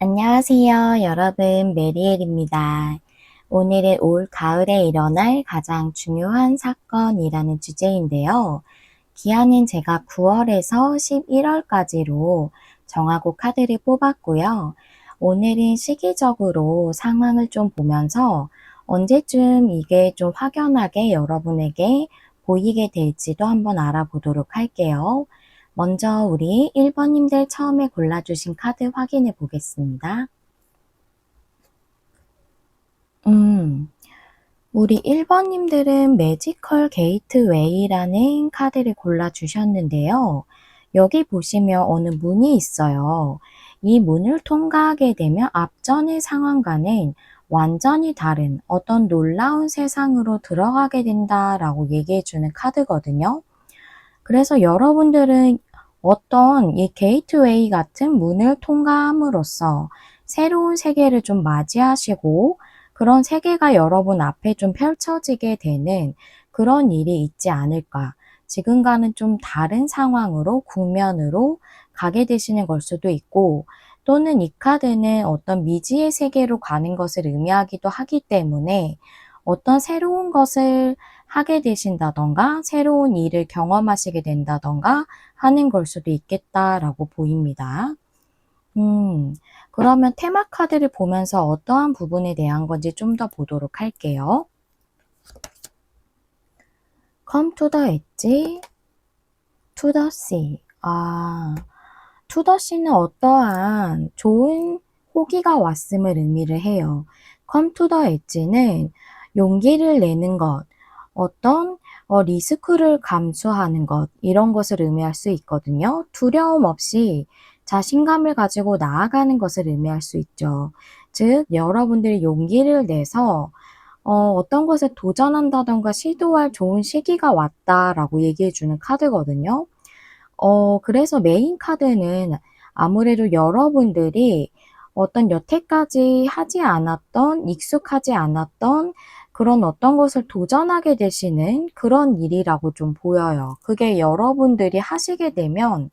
안녕하세요, 여러분. 메리엘입니다. 오늘은 올 가을에 일어날 가장 중요한 사건이라는 주제인데요. 기한은 제가 9월에서 11월까지로 정하고 카드를 뽑았고요. 오늘은 시기적으로 상황을 좀 보면서 언제쯤 이게 좀 확연하게 여러분에게 보이게 될지도 한번 알아보도록 할게요. 먼저 우리 1번님들 처음에 골라주신 카드 확인해 보겠습니다. 우리 1번님들은 매지컬 게이트웨이라는 카드를 골라주셨는데요. 여기 보시면 어느 문이 있어요. 이 문을 통과하게 되면 앞전의 상황과는 완전히 다른 어떤 놀라운 세상으로 들어가게 된다라고 얘기해주는 카드거든요. 그래서 여러분들은 어떤 이 게이트웨이 같은 문을 통과함으로써 새로운 세계를 좀 맞이하시고 그런 세계가 여러분 앞에 좀 펼쳐지게 되는 그런 일이 있지 않을까. 지금과는 좀 다른 상황으로, 국면으로 가게 되시는 걸 수도 있고, 또는 이 카드는 어떤 미지의 세계로 가는 것을 의미하기도 하기 때문에 어떤 새로운 것을 하게 되신다던가 새로운 일을 경험하시게 된다던가 하는 걸 수도 있겠다라고 보입니다. 그러면 테마 카드를 보면서 어떠한 부분에 대한 건지 좀 더 보도록 할게요. Come to the edge, to the sea. to the sea는 어떠한 좋은 호기가 왔음을 의미를 해요. Come to the edge는 용기를 내는 것, 어떤 리스크를 감수하는 것, 이런 것을 의미할 수 있거든요. 두려움 없이 자신감을 가지고 나아가는 것을 의미할 수 있죠. 즉, 여러분들이 용기를 내서 어떤 것에 도전한다던가 시도할 좋은 시기가 왔다라고 얘기해주는 카드거든요. 그래서 메인 카드는 아무래도 여러분들이 어떤 여태까지 하지 않았던, 익숙하지 않았던 그런 어떤 것을 도전하게 되시는 그런 일이라고 좀 보여요. 그게 여러분들이 하시게 되면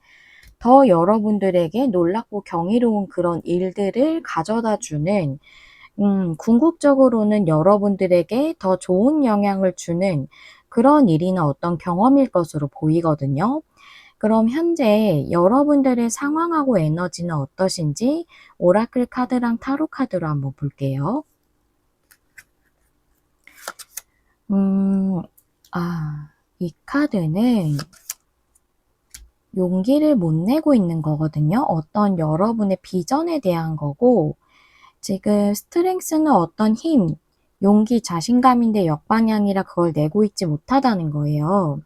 더 여러분들에게 놀랍고 경이로운 그런 일들을 가져다 주는, 궁극적으로는 여러분들에게 더 좋은 영향을 주는 그런 일이나 어떤 경험일 것으로 보이거든요. 그럼 현재 여러분들의 상황하고 에너지는 어떠신지 오라클 카드랑 타로 카드로 한번 볼게요. 이 카드는 용기를 못 내고 있는 거거든요. 어떤 여러분의 비전에 대한 거고, 지금 스트렝스는 어떤 힘, 용기, 자신감인데 역방향이라 그걸 내고 있지 못하다는 거예요.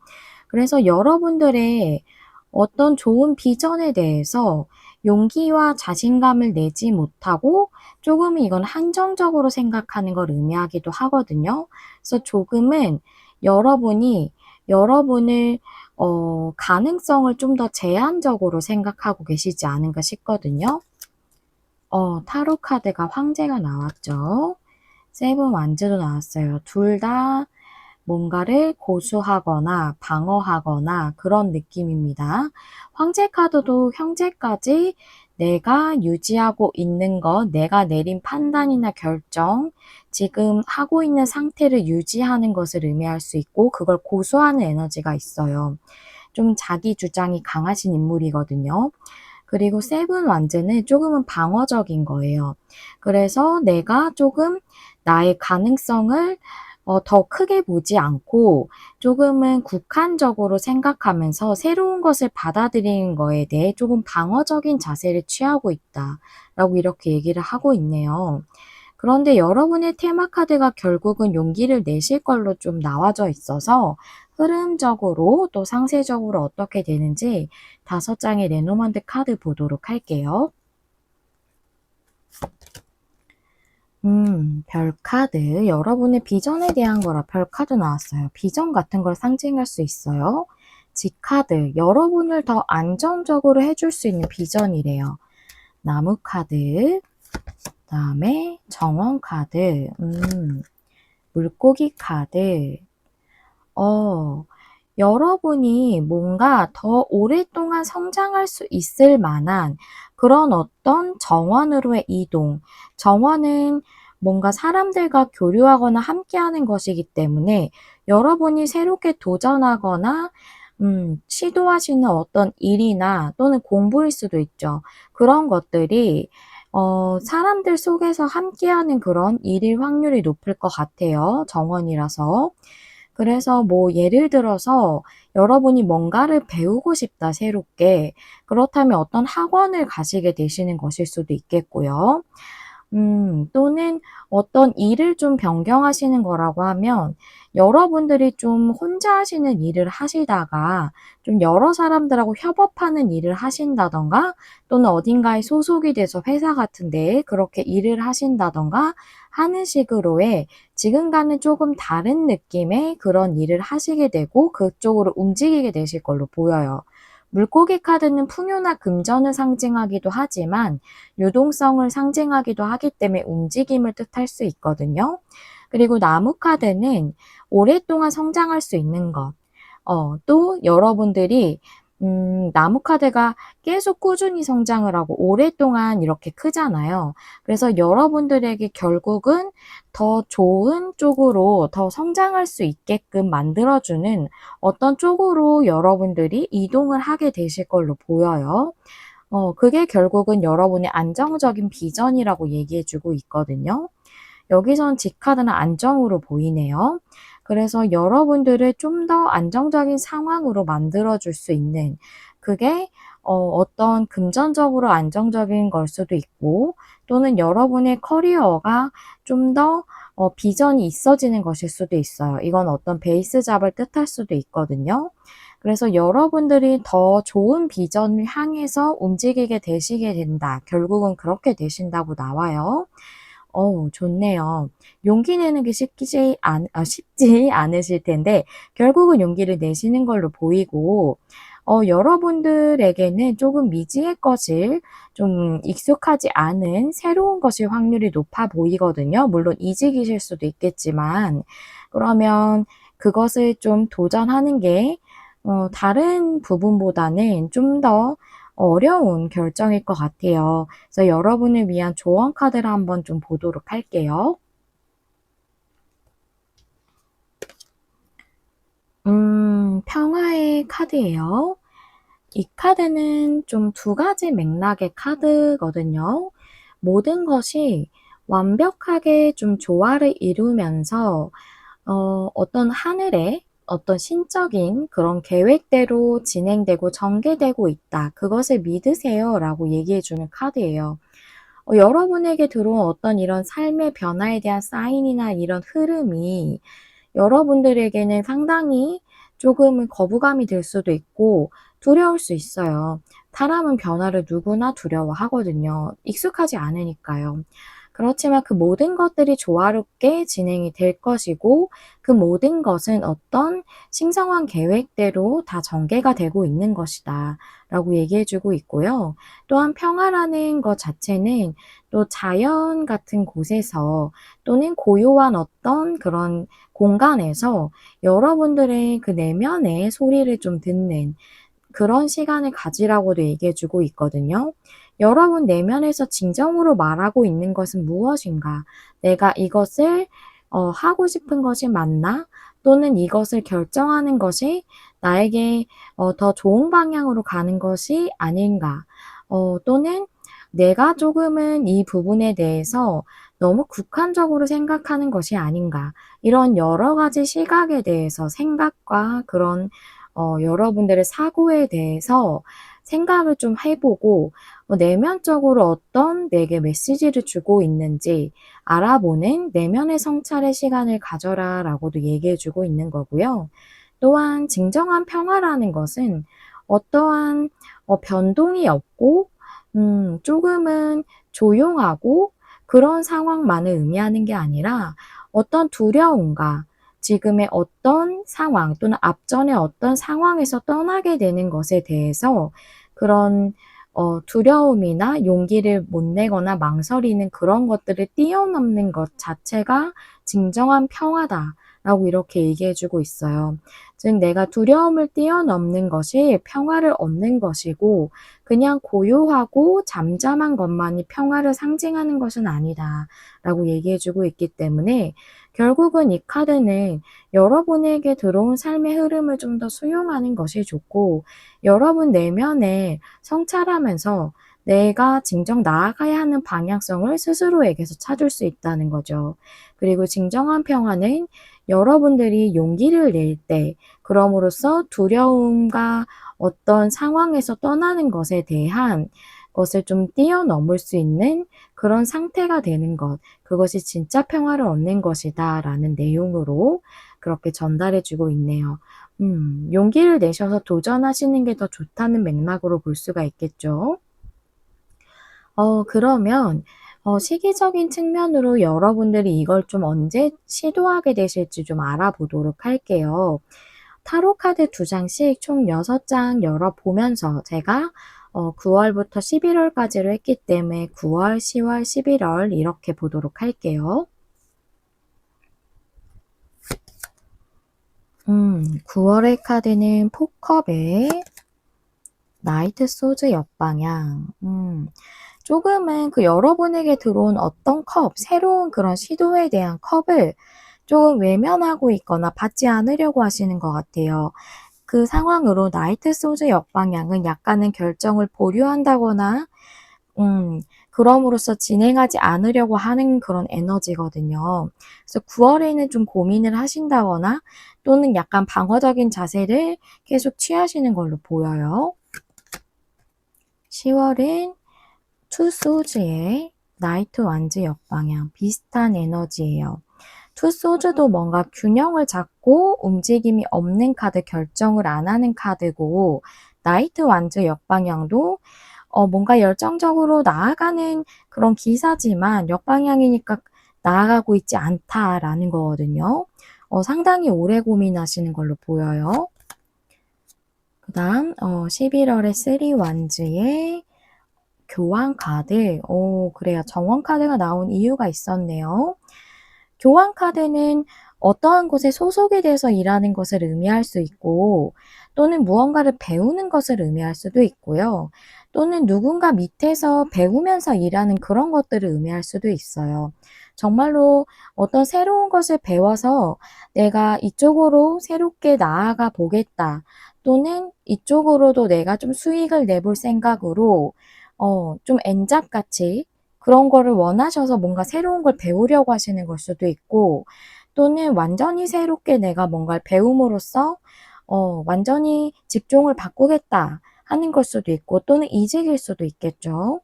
그래서 여러분들의 어떤 좋은 비전에 대해서 용기와 자신감을 내지 못하고 조금은 이건 한정적으로 생각하는 걸 의미하기도 하거든요. 그래서 조금은 여러분이 여러분을 가능성을 좀 더 제한적으로 생각하고 계시지 않은가 싶거든요. 타로 카드가 황제가 나왔죠. 세븐 완즈도 나왔어요. 둘 다 뭔가를 고수하거나 방어하거나 그런 느낌입니다. 황제 카드도 현재까지 내가 유지하고 있는 것, 내가 내린 판단이나 결정, 지금 하고 있는 상태를 유지하는 것을 의미할 수 있고 그걸 고수하는 에너지가 있어요. 좀 자기 주장이 강하신 인물이거든요. 그리고 세븐 완즈는 조금은 방어적인 거예요. 그래서 내가 조금 나의 가능성을 더 크게 보지 않고 조금은 국한적으로 생각하면서 새로운 것을 받아들이는 거에 대해 조금 방어적인 자세를 취하고 있다라고 이렇게 얘기를 하고 있네요. 그런데 여러분의 테마 카드가 결국은 용기를 내실 걸로 좀 나와져 있어서 흐름적으로 또 상세적으로 어떻게 되는지 5장의 레노만드 카드 보도록 할게요. 별 카드. 여러분의 비전에 대한 거라 별 카드 나왔어요. 비전 같은 걸 상징할 수 있어요. 지 카드. 여러분을 더 안정적으로 해줄 수 있는 비전이래요. 나무 카드. 다음에 정원 카드. 물고기 카드. 여러분이 뭔가 더 오랫동안 성장할 수 있을 만한 그런 어떤 정원으로의 이동, 정원은 뭔가 사람들과 교류하거나 함께하는 것이기 때문에 여러분이 새롭게 도전하거나 시도하시는 어떤 일이나 또는 공부일 수도 있죠. 그런 것들이 사람들 속에서 함께하는 그런 일일 확률이 높을 것 같아요. 정원이라서. 그래서 뭐 예를 들어서 여러분이 뭔가를 배우고 싶다, 새롭게. 그렇다면 어떤 학원을 가시게 되시는 것일 수도 있겠고요. 또는 어떤 일을 좀 변경하시는 거라고 하면 여러분들이 좀 혼자 하시는 일을 하시다가 좀 여러 사람들하고 협업하는 일을 하신다던가 또는 어딘가에 소속이 돼서 회사 같은 데에 그렇게 일을 하신다던가 하는 식으로의 지금과는 조금 다른 느낌의 그런 일을 하시게 되고 그쪽으로 움직이게 되실 걸로 보여요. 물고기 카드는 풍요나 금전을 상징하기도 하지만 유동성을 상징하기도 하기 때문에 움직임을 뜻할 수 있거든요. 그리고 나무 카드는 오랫동안 성장할 수 있는 것. 또 여러분들이 나무 카드가 계속 꾸준히 성장을 하고 오랫동안 이렇게 크잖아요. 그래서 여러분들에게 결국은 더 좋은 쪽으로 더 성장할 수 있게끔 만들어주는 어떤 쪽으로 여러분들이 이동을 하게 되실 걸로 보여요. 그게 결국은 여러분의 안정적인 비전이라고 얘기해 주고 있거든요. 여기선 직카드는 안정으로 보이네요. 그래서 여러분들을 좀 더 안정적인 상황으로 만들어 줄 수 있는 그게 어떤 금전적으로 안정적인 걸 수도 있고 또는 여러분의 커리어가 좀 더 비전이 있어지는 것일 수도 있어요. 이건 어떤 베이스 잡을 뜻할 수도 있거든요. 그래서 여러분들이 더 좋은 비전을 향해서 움직이게 되시게 된다. 결국은 그렇게 되신다고 나와요. 좋네요. 용기 내는 게 쉽지 않으실 텐데 결국은 용기를 내시는 걸로 보이고 여러분들에게는 조금 미지의 것일 좀 익숙하지 않은 새로운 것일 확률이 높아 보이거든요. 물론 이직이실 수도 있겠지만 그러면 그것을 좀 도전하는 게 다른 부분보다는 좀 더 어려운 결정일 것 같아요. 그래서 여러분을 위한 조언 카드를 한번 좀 보도록 할게요. 평화의 카드예요. 이 카드는 좀 두 가지 맥락의 카드거든요. 모든 것이 완벽하게 좀 조화를 이루면서 어떤 하늘의 어떤 신적인 그런 계획대로 진행되고 전개되고 있다. 그것을 믿으세요. 라고 얘기해 주는 카드예요. 여러분에게 들어온 어떤 이런 삶의 변화에 대한 사인이나 이런 흐름이 여러분들에게는 상당히 조금은 거부감이 들 수도 있고 두려울 수 있어요. 사람은 변화를 누구나 두려워하거든요. 익숙하지 않으니까요. 그렇지만 그 모든 것들이 조화롭게 진행이 될 것이고 그 모든 것은 어떤 신성한 계획대로 다 전개가 되고 있는 것이다 라고 얘기해 주고 있고요. 또한 평화라는 것 자체는 또 자연 같은 곳에서 또는 고요한 어떤 그런 공간에서 여러분들의 그 내면의 소리를 좀 듣는 그런 시간을 가지라고도 얘기해 주고 있거든요. 여러분 내면에서 진정으로 말하고 있는 것은 무엇인가? 내가 이것을 하고 싶은 것이 맞나? 또는 이것을 결정하는 것이 나에게 더 좋은 방향으로 가는 것이 아닌가? 또는 내가 조금은 이 부분에 대해서 너무 국한적으로 생각하는 것이 아닌가? 이런 여러 가지 시각에 대해서 생각과 그런 여러분들의 사고에 대해서 생각을 좀 해보고 내면적으로 어떤 내게 메시지를 주고 있는지 알아보는 내면의 성찰의 시간을 가져라 라고도 얘기해 주고 있는 거고요. 또한 진정한 평화라는 것은 어떠한 변동이 없고 조금은 조용하고 그런 상황만을 의미하는 게 아니라 어떤 두려움과 지금의 어떤 상황 또는 앞전의 어떤 상황에서 떠나게 되는 것에 대해서 그런 두려움이나 용기를 못 내거나 망설이는 그런 것들을 뛰어넘는 것 자체가 진정한 평화다 라고 이렇게 얘기해주고 있어요. 즉, 내가 두려움을 뛰어넘는 것이 평화를 얻는 것이고, 그냥 고요하고 잠잠한 것만이 평화를 상징하는 것은 아니다. 라고 얘기해주고 있기 때문에, 결국은 이 카드는 여러분에게 들어온 삶의 흐름을 좀 더 수용하는 것이 좋고, 여러분 내면에 성찰하면서 내가 진정 나아가야 하는 방향성을 스스로에게서 찾을 수 있다는 거죠. 그리고 진정한 평화는 여러분들이 용기를 낼 때, 그럼으로써 두려움과 어떤 상황에서 떠나는 것에 대한 것을 좀 뛰어넘을 수 있는 그런 상태가 되는 것, 그것이 진짜 평화를 얻는 것이다 라는 내용으로 그렇게 전달해 주고 있네요. 용기를 내셔서 도전하시는 게 더 좋다는 맥락으로 볼 수가 있겠죠. 그러면 시기적인 측면으로 여러분들이 이걸 좀 언제 시도하게 되실지 좀 알아보도록 할게요. 타로 카드 2장씩 총 6장 열어보면서 제가 9월부터 11월까지로 했기 때문에 9월, 10월, 11월 이렇게 보도록 할게요. 9월의 카드는 포컵의 나이트 소즈 역방향. 조금은 그 여러분에게 들어온 어떤 새로운 그런 시도에 대한 컵을 좀 외면하고 있거나 받지 않으려고 하시는 것 같아요. 그 상황으로 나이트 소즈 역방향은 약간은 결정을 보류한다거나, 그럼으로써 진행하지 않으려고 하는 그런 에너지거든요. 그래서 9월에는 좀 고민을 하신다거나 또는 약간 방어적인 자세를 계속 취하시는 걸로 보여요. 10월은 투 소즈의 나이트 완즈 역방향 비슷한 에너지예요. 투 소즈도 뭔가 균형을 잡고 움직임이 없는 카드, 결정을 안 하는 카드고, 나이트 완즈 역방향도 뭔가 열정적으로 나아가는 그런 기사지만 역방향이니까 나아가고 있지 않다라는 거거든요. 상당히 오래 고민하시는 걸로 보여요. 그 다음 11월에 3 완즈의 교환 카드. 그래요. 정원 카드가 나온 이유가 있었네요. 교환 카드는 어떠한 곳에 소속이 돼서 일하는 것을 의미할 수 있고, 또는 무언가를 배우는 것을 의미할 수도 있고요. 또는 누군가 밑에서 배우면서 일하는 그런 것들을 의미할 수도 있어요. 정말로 어떤 새로운 것을 배워서 내가 이쪽으로 새롭게 나아가 보겠다. 또는 이쪽으로도 내가 좀 수익을 내볼 생각으로 좀 엔잡같이 그런 거를 원하셔서 뭔가 새로운 걸 배우려고 하시는 걸 수도 있고, 또는 완전히 새롭게 내가 뭔가를 배움으로써 완전히 직종을 바꾸겠다 하는 걸 수도 있고, 또는 이직일 수도 있겠죠.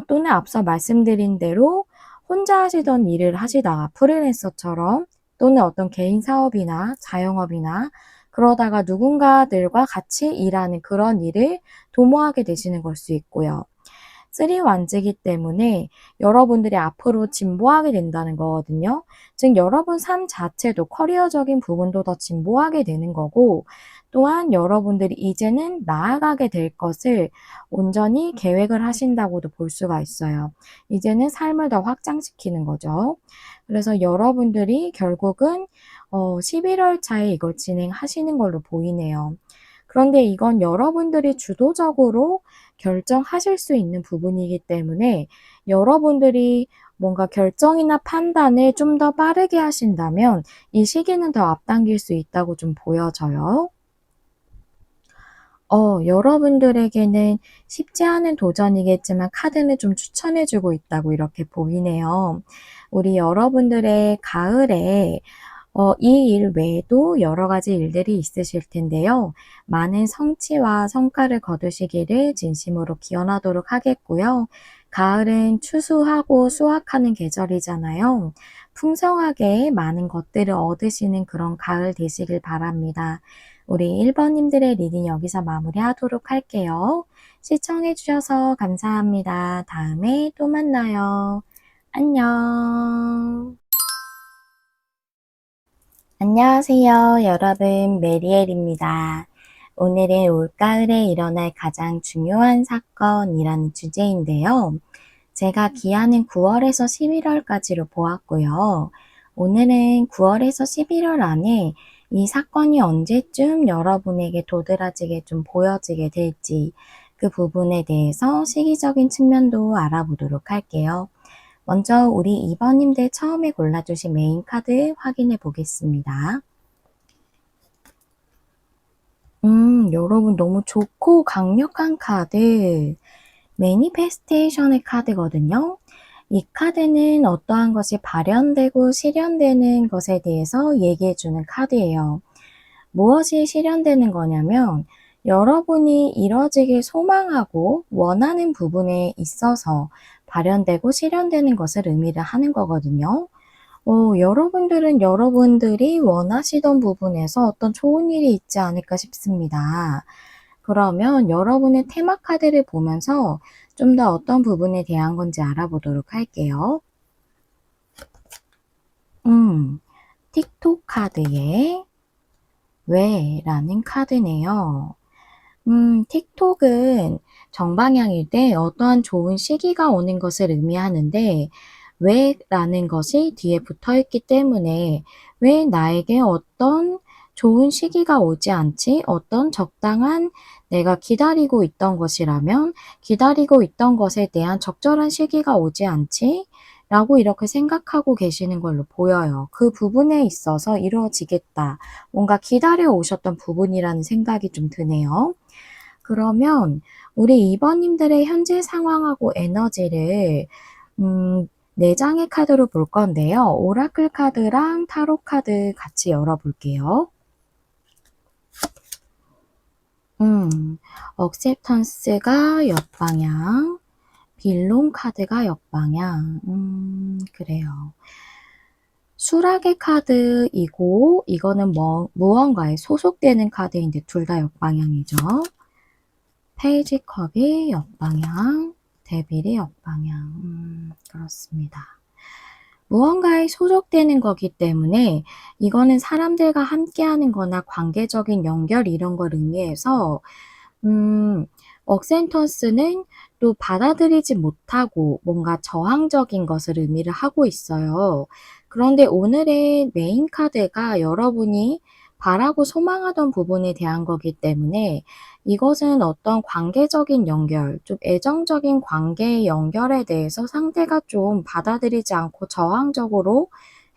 또는 앞서 말씀드린 대로 혼자 하시던 일을 하시다가 프리랜서처럼, 또는 어떤 개인 사업이나 자영업이나 그러다가 누군가들과 같이 일하는 그런 일을 도모하게 되시는 걸 수 있고요. 3 완즈이기 때문에 여러분들이 앞으로 진보하게 된다는 거거든요. 즉 여러분 삶 자체도 커리어적인 부분도 더 진보하게 되는 거고, 또한 여러분들이 이제는 나아가게 될 것을 온전히 계획을 하신다고도 볼 수가 있어요. 이제는 삶을 더 확장시키는 거죠. 그래서 여러분들이 결국은 11월 차에 이걸 진행하시는 걸로 보이네요. 그런데 이건 여러분들이 주도적으로 결정하실 수 있는 부분이기 때문에 여러분들이 뭔가 결정이나 판단을 좀 더 빠르게 하신다면 이 시기는 더 앞당길 수 있다고 좀 보여져요. 여러분들에게는 쉽지 않은 도전이겠지만 카드는 좀 추천해 주고 있다고 이렇게 보이네요. 우리 여러분들의 가을에 이 일 외에도 여러 가지 일들이 있으실 텐데요. 많은 성취와 성과를 거두시기를 진심으로 기원하도록 하겠고요. 가을은 추수하고 수확하는 계절이잖아요. 풍성하게 많은 것들을 얻으시는 그런 가을 되시길 바랍니다. 우리 1번님들의 리딩 여기서 마무리하도록 할게요. 시청해주셔서 감사합니다. 다음에 또 만나요. 안녕. 안녕하세요, 여러분. 메리엘입니다. 오늘은 올가을에 일어날 가장 중요한 사건이라는 주제인데요. 제가 기한은 9월에서 11월까지로 보았고요. 오늘은 9월에서 11월 안에 이 사건이 언제쯤 여러분에게 도드라지게 좀 보여지게 될지 그 부분에 대해서 시기적인 측면도 알아보도록 할게요. 먼저 우리 2번님들 처음에 골라주신 메인 카드 확인해 보겠습니다. 여러분 너무 좋고 강력한 카드, 매니페스테이션의 카드거든요. 이 카드는 어떠한 것이 발현되고 실현되는 것에 대해서 얘기해주는 카드예요. 무엇이 실현되는 거냐면 여러분이 이뤄지길 소망하고 원하는 부분에 있어서 발현되고 실현되는 것을 의미를 하는 거거든요. 여러분들은 여러분들이 원하시던 부분에서 어떤 좋은 일이 있지 않을까 싶습니다. 그러면 여러분의 테마 카드를 보면서 좀 더 어떤 부분에 대한 건지 알아보도록 할게요. 틱톡 카드에 왜라는 카드네요. 틱톡은 정방향일 때 어떠한 좋은 시기가 오는 것을 의미하는데 왜라는 것이 뒤에 붙어 있기 때문에 왜 나에게 어떤 좋은 시기가 오지 않지? 어떤 적당한 내가 기다리고 있던 것이라면 기다리고 있던 것에 대한 적절한 시기가 오지 않지? 라고 이렇게 생각하고 계시는 걸로 보여요. 그 부분에 있어서 이루어지겠다. 뭔가 기다려 오셨던 부분이라는 생각이 좀 드네요. 그러면 우리 2번님들의 현재 상황하고 에너지를 4장의 카드로 볼 건데요. 오라클 카드랑 타로 카드 같이 열어볼게요. 억셉턴스가 역방향, 빌론 카드가 역방향. 그래요. 수락의 카드이고 이거는 무언가에 소속되는 카드인데 둘 다 역방향이죠. 페이지 컵이 역방향, 데빌이 역방향. 그렇습니다. 무언가에 소속되는 거기 때문에 이거는 사람들과 함께하는 거나 관계적인 연결 이런 걸 의미해서 억센턴스는 또 받아들이지 못하고 뭔가 저항적인 것을 의미를 하고 있어요. 그런데 오늘의 메인 카드가 여러분이 바라고 소망하던 부분에 대한 거기 때문에 이것은 어떤 관계적인 연결, 좀 애정적인 관계의 연결에 대해서 상대가 좀 받아들이지 않고 저항적으로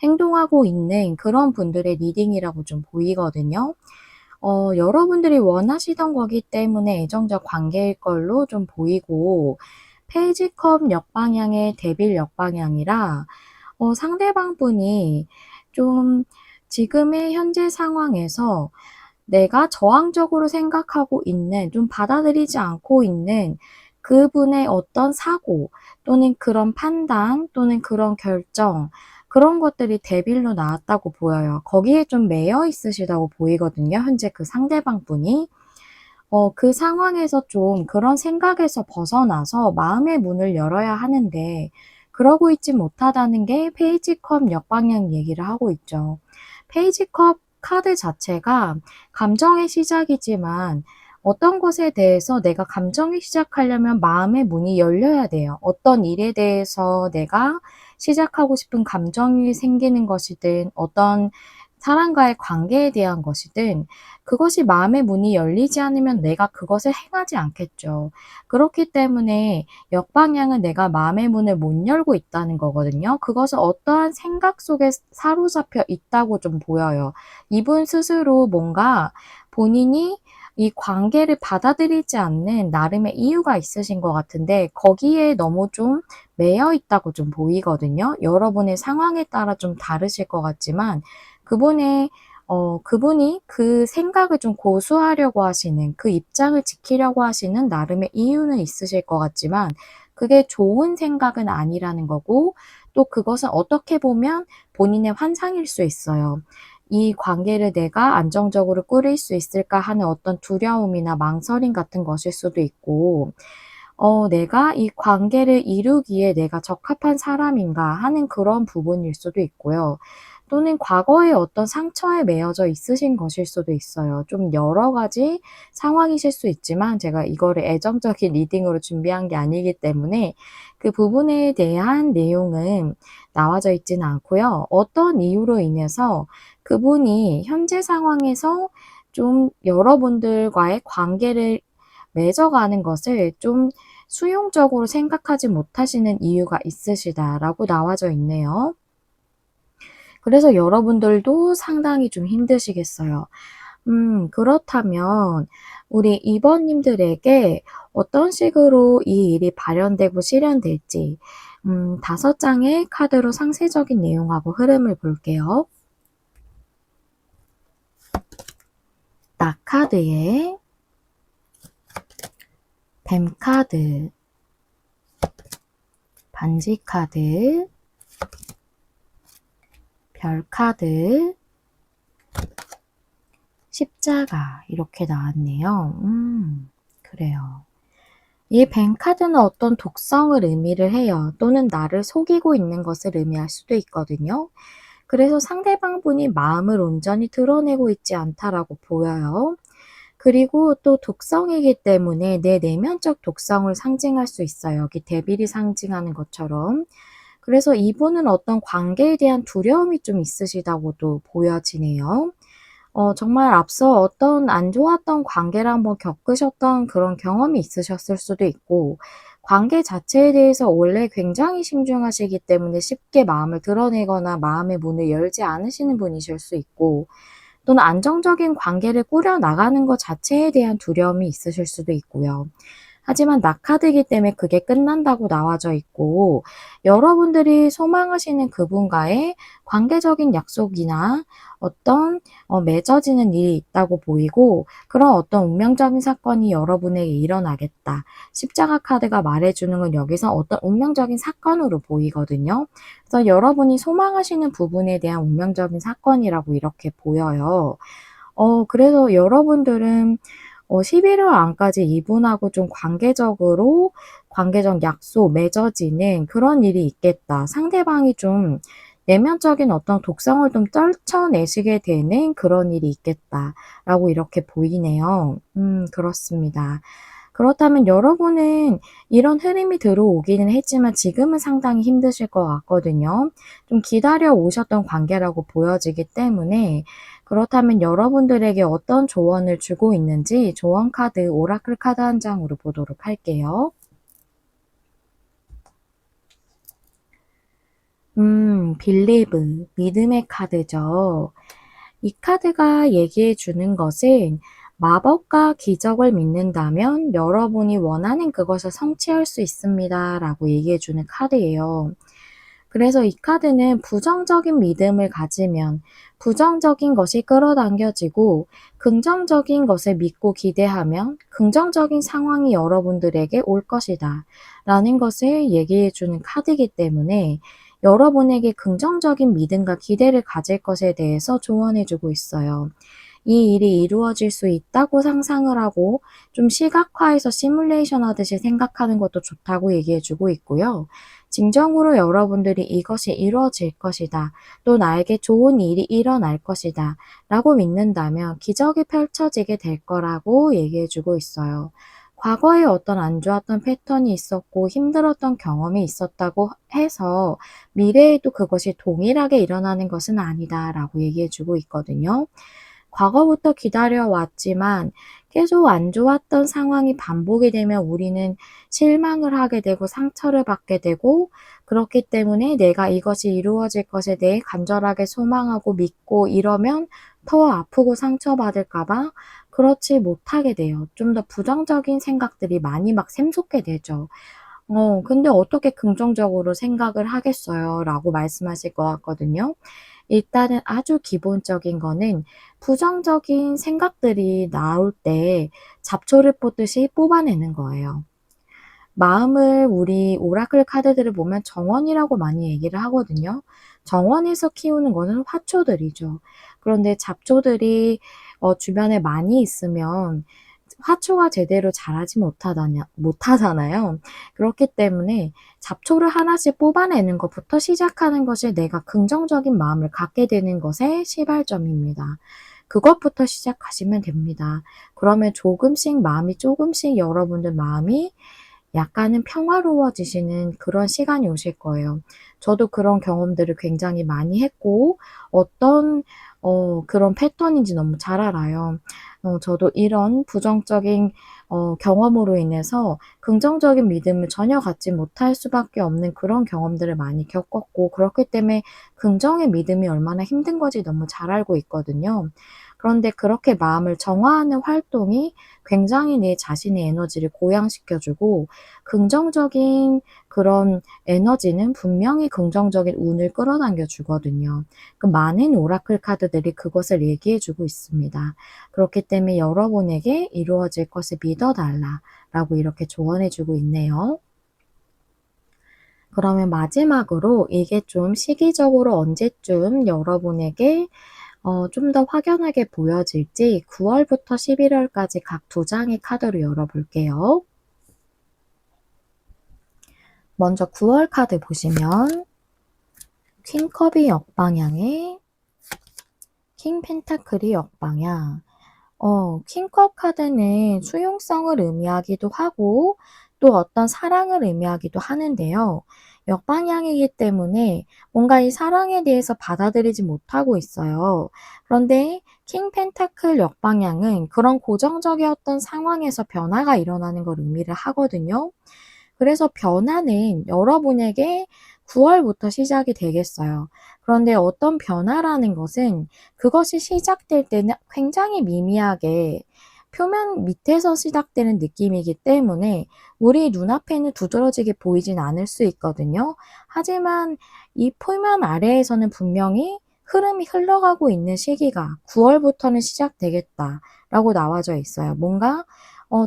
행동하고 있는 그런 분들의 리딩이라고 좀 보이거든요. 여러분들이 원하시던 거기 때문에 애정적 관계일 걸로 좀 보이고 페이지컵 역방향의 데빌 역방향이라 상대방 분이 좀 지금의 현재 상황에서 내가 저항적으로 생각하고 있는, 좀 받아들이지 않고 있는 그분의 어떤 사고 또는 그런 판단 또는 그런 결정 그런 것들이 데빌로 나왔다고 보여요. 거기에 좀 매여 있으시다고 보이거든요. 현재 그 상대방 분이. 그 상황에서 좀 그런 생각에서 벗어나서 마음의 문을 열어야 하는데 그러고 있지 못하다는 게 페이지컵 역방향 얘기를 하고 있죠. 페이지컵 카드 자체가 감정의 시작이지만 어떤 것에 대해서 내가 감정이 시작하려면 마음의 문이 열려야 돼요. 어떤 일에 대해서 내가 시작하고 싶은 감정이 생기는 것이든 어떤 사람과의 관계에 대한 것이든 그것이 마음의 문이 열리지 않으면 내가 그것을 행하지 않겠죠. 그렇기 때문에 역방향은 내가 마음의 문을 못 열고 있다는 거거든요. 그것은 어떠한 생각 속에 사로잡혀 있다고 좀 보여요. 이분 스스로 뭔가 본인이 이 관계를 받아들이지 않는 나름의 이유가 있으신 것 같은데 거기에 너무 좀 매여 있다고 좀 보이거든요. 여러분의 상황에 따라 좀 다르실 것 같지만 그분이 그 생각을 좀 고수하려고 하시는, 그 입장을 지키려고 하시는 나름의 이유는 있으실 것 같지만 그게 좋은 생각은 아니라는 거고 또 그것은 어떻게 보면 본인의 환상일 수 있어요. 이 관계를 내가 안정적으로 꾸릴 수 있을까 하는 어떤 두려움이나 망설임 같은 것일 수도 있고 내가 이 관계를 이루기에 내가 적합한 사람인가 하는 그런 부분일 수도 있고요. 또는 과거에 어떤 상처에 매여져 있으신 것일 수도 있어요. 좀 여러 가지 상황이실 수 있지만 제가 이거를 애정적인 리딩으로 준비한 게 아니기 때문에 그 부분에 대한 내용은 나와져 있지는 않고요. 어떤 이유로 인해서 그분이 현재 상황에서 좀 여러분들과의 관계를 맺어가는 것을 좀 수용적으로 생각하지 못하시는 이유가 있으시다라고 나와져 있네요. 그래서 여러분들도 상당히 좀 힘드시겠어요. 그렇다면 우리 2번님들에게 어떤 식으로 이 일이 발현되고 실현될지 5장의 카드로 상세적인 내용하고 흐름을 볼게요. 나 카드에 뱀 카드, 반지 카드, 별 카드, 십자가 이렇게 나왔네요. 그래요. 이 뱀 카드는 어떤 독성을 의미를 해요. 또는 나를 속이고 있는 것을 의미할 수도 있거든요. 그래서 상대방 분이 마음을 온전히 드러내고 있지 않다라고 보여요. 그리고 또 독성이기 때문에 내 내면적 독성을 상징할 수 있어요. 여기 데빌이 상징하는 것처럼. 그래서 이분은 어떤 관계에 대한 두려움이 좀 있으시다고도 보여지네요. 정말 앞서 어떤 안 좋았던 관계를 한번 겪으셨던 그런 경험이 있으셨을 수도 있고, 관계 자체에 대해서 원래 굉장히 신중하시기 때문에 쉽게 마음을 드러내거나 마음의 문을 열지 않으시는 분이실 수 있고, 또는 안정적인 관계를 꾸려나가는 것 자체에 대한 두려움이 있으실 수도 있고요. 하지만 낙하드이기 때문에 그게 끝난다고 나와져 있고, 여러분들이 소망하시는 그분과의 관계적인 약속이나 어떤 맺어지는 일이 있다고 보이고, 그런 어떤 운명적인 사건이 여러분에게 일어나겠다. 십자가 카드가 말해주는 건 여기서 어떤 운명적인 사건으로 보이거든요. 그래서 여러분이 소망하시는 부분에 대한 운명적인 사건이라고 이렇게 보여요. 그래서 여러분들은 11월 안까지 이분하고 좀 관계적 약속 맺어지는 그런 일이 있겠다. 상대방이 좀 내면적인 어떤 독성을 좀 떨쳐내시게 되는 그런 일이 있겠다라고 이렇게 보이네요. 그렇습니다. 그렇다면 여러분은 이런 흐름이 들어오기는 했지만 지금은 상당히 힘드실 것 같거든요. 좀 기다려 오셨던 관계라고 보여지기 때문에 그렇다면 여러분들에게 어떤 조언을 주고 있는지 조언 카드, 오라클 카드 한 장으로 보도록 할게요. 빌리브, 믿음의 카드죠. 이 카드가 얘기해 주는 것은 마법과 기적을 믿는다면 여러분이 원하는 그것을 성취할 수 있습니다. 라고 얘기해 주는 카드예요. 그래서 이 카드는 부정적인 믿음을 가지면 부정적인 것이 끌어당겨지고 긍정적인 것을 믿고 기대하면 긍정적인 상황이 여러분들에게 올 것이다. 라는 것을 얘기해 주는 카드이기 때문에 여러분에게 긍정적인 믿음과 기대를 가질 것에 대해서 조언해 주고 있어요. 이 일이 이루어질 수 있다고 상상을 하고 좀 시각화해서 시뮬레이션 하듯이 생각하는 것도 좋다고 얘기해 주고 있고요. 진정으로 여러분들이 이것이 이루어질 것이다. 또 나에게 좋은 일이 일어날 것이다. 라고 믿는다면 기적이 펼쳐지게 될 거라고 얘기해 주고 있어요. 과거에 어떤 안 좋았던 패턴이 있었고 힘들었던 경험이 있었다고 해서 미래에도 그것이 동일하게 일어나는 것은 아니다 라고 얘기해 주고 있거든요. 과거부터 기다려왔지만 계속 안 좋았던 상황이 반복이 되면 우리는 실망을 하게 되고 상처를 받게 되고 그렇기 때문에 내가 이것이 이루어질 것에 대해 간절하게 소망하고 믿고 이러면 더 아프고 상처받을까봐 그렇지 못하게 돼요. 좀 더 부정적인 생각들이 많이 막 샘솟게 되죠. 근데 어떻게 긍정적으로 생각을 하겠어요? 라고 말씀하실 것 같거든요. 일단은 아주 기본적인 거는 부정적인 생각들이 나올 때 잡초를 뽑듯이 뽑아내는 거예요. 마음을 우리 오라클 카드들을 보면 정원이라고 많이 얘기를 하거든요. 정원에서 키우는 거는 화초들이죠. 그런데 잡초들이 주변에 많이 있으면 화초가 제대로 자라지 못하잖아요. 그렇기 때문에 잡초를 하나씩 뽑아내는 것부터 시작하는 것이 내가 긍정적인 마음을 갖게 되는 것의 시발점입니다. 그것부터 시작하시면 됩니다. 그러면 조금씩 여러분들 마음이 약간은 평화로워지시는 그런 시간이 오실 거예요. 저도 그런 경험들을 굉장히 많이 했고, 어떤 그런 패턴인지 너무 잘 알아요. 저도 이런 부정적인 경험으로 인해서 긍정적인 믿음을 전혀 갖지 못할 수밖에 없는 그런 경험들을 많이 겪었고, 그렇기 때문에 긍정의 믿음이 얼마나 힘든 건지 너무 잘 알고 있거든요. 그런데 그렇게 마음을 정화하는 활동이 굉장히 내 자신의 에너지를 고양시켜주고, 긍정적인 그런 에너지는 분명히 긍정적인 운을 끌어당겨 주거든요. 그 많은 오라클 카드들이 그것을 얘기해 주고 있습니다. 그렇기 때문에 여러분에게 이루어질 것을 믿어달라 라고 이렇게 조언해 주고 있네요. 그러면 마지막으로 이게 좀 시기적으로 언제쯤 여러분에게 좀 더 확연하게 보여질지 9월부터 11월까지 각 2장의 카드로 열어볼게요. 먼저 9월 카드 보시면 퀸컵이 역방향에 킹 펜타클이 역방향. 킹컵 카드는 수용성을 의미하기도 하고 또 어떤 사랑을 의미하기도 하는데요. 역방향이기 때문에 뭔가 이 사랑에 대해서 받아들이지 못하고 있어요. 그런데 킹 펜타클 역방향은 그런 고정적이었던 상황에서 변화가 일어나는 걸 의미를 하거든요. 그래서 변화는 여러분에게 9월부터 시작이 되겠어요. 그런데 어떤 변화라는 것은 그것이 시작될 때는 굉장히 미미하게 표면 밑에서 시작되는 느낌이기 때문에 우리 눈앞에는 두드러지게 보이진 않을 수 있거든요. 하지만 이 표면 아래에서는 분명히 흐름이 흘러가고 있는 시기가 9월부터는 시작되겠다라고 나와져 있어요. 뭔가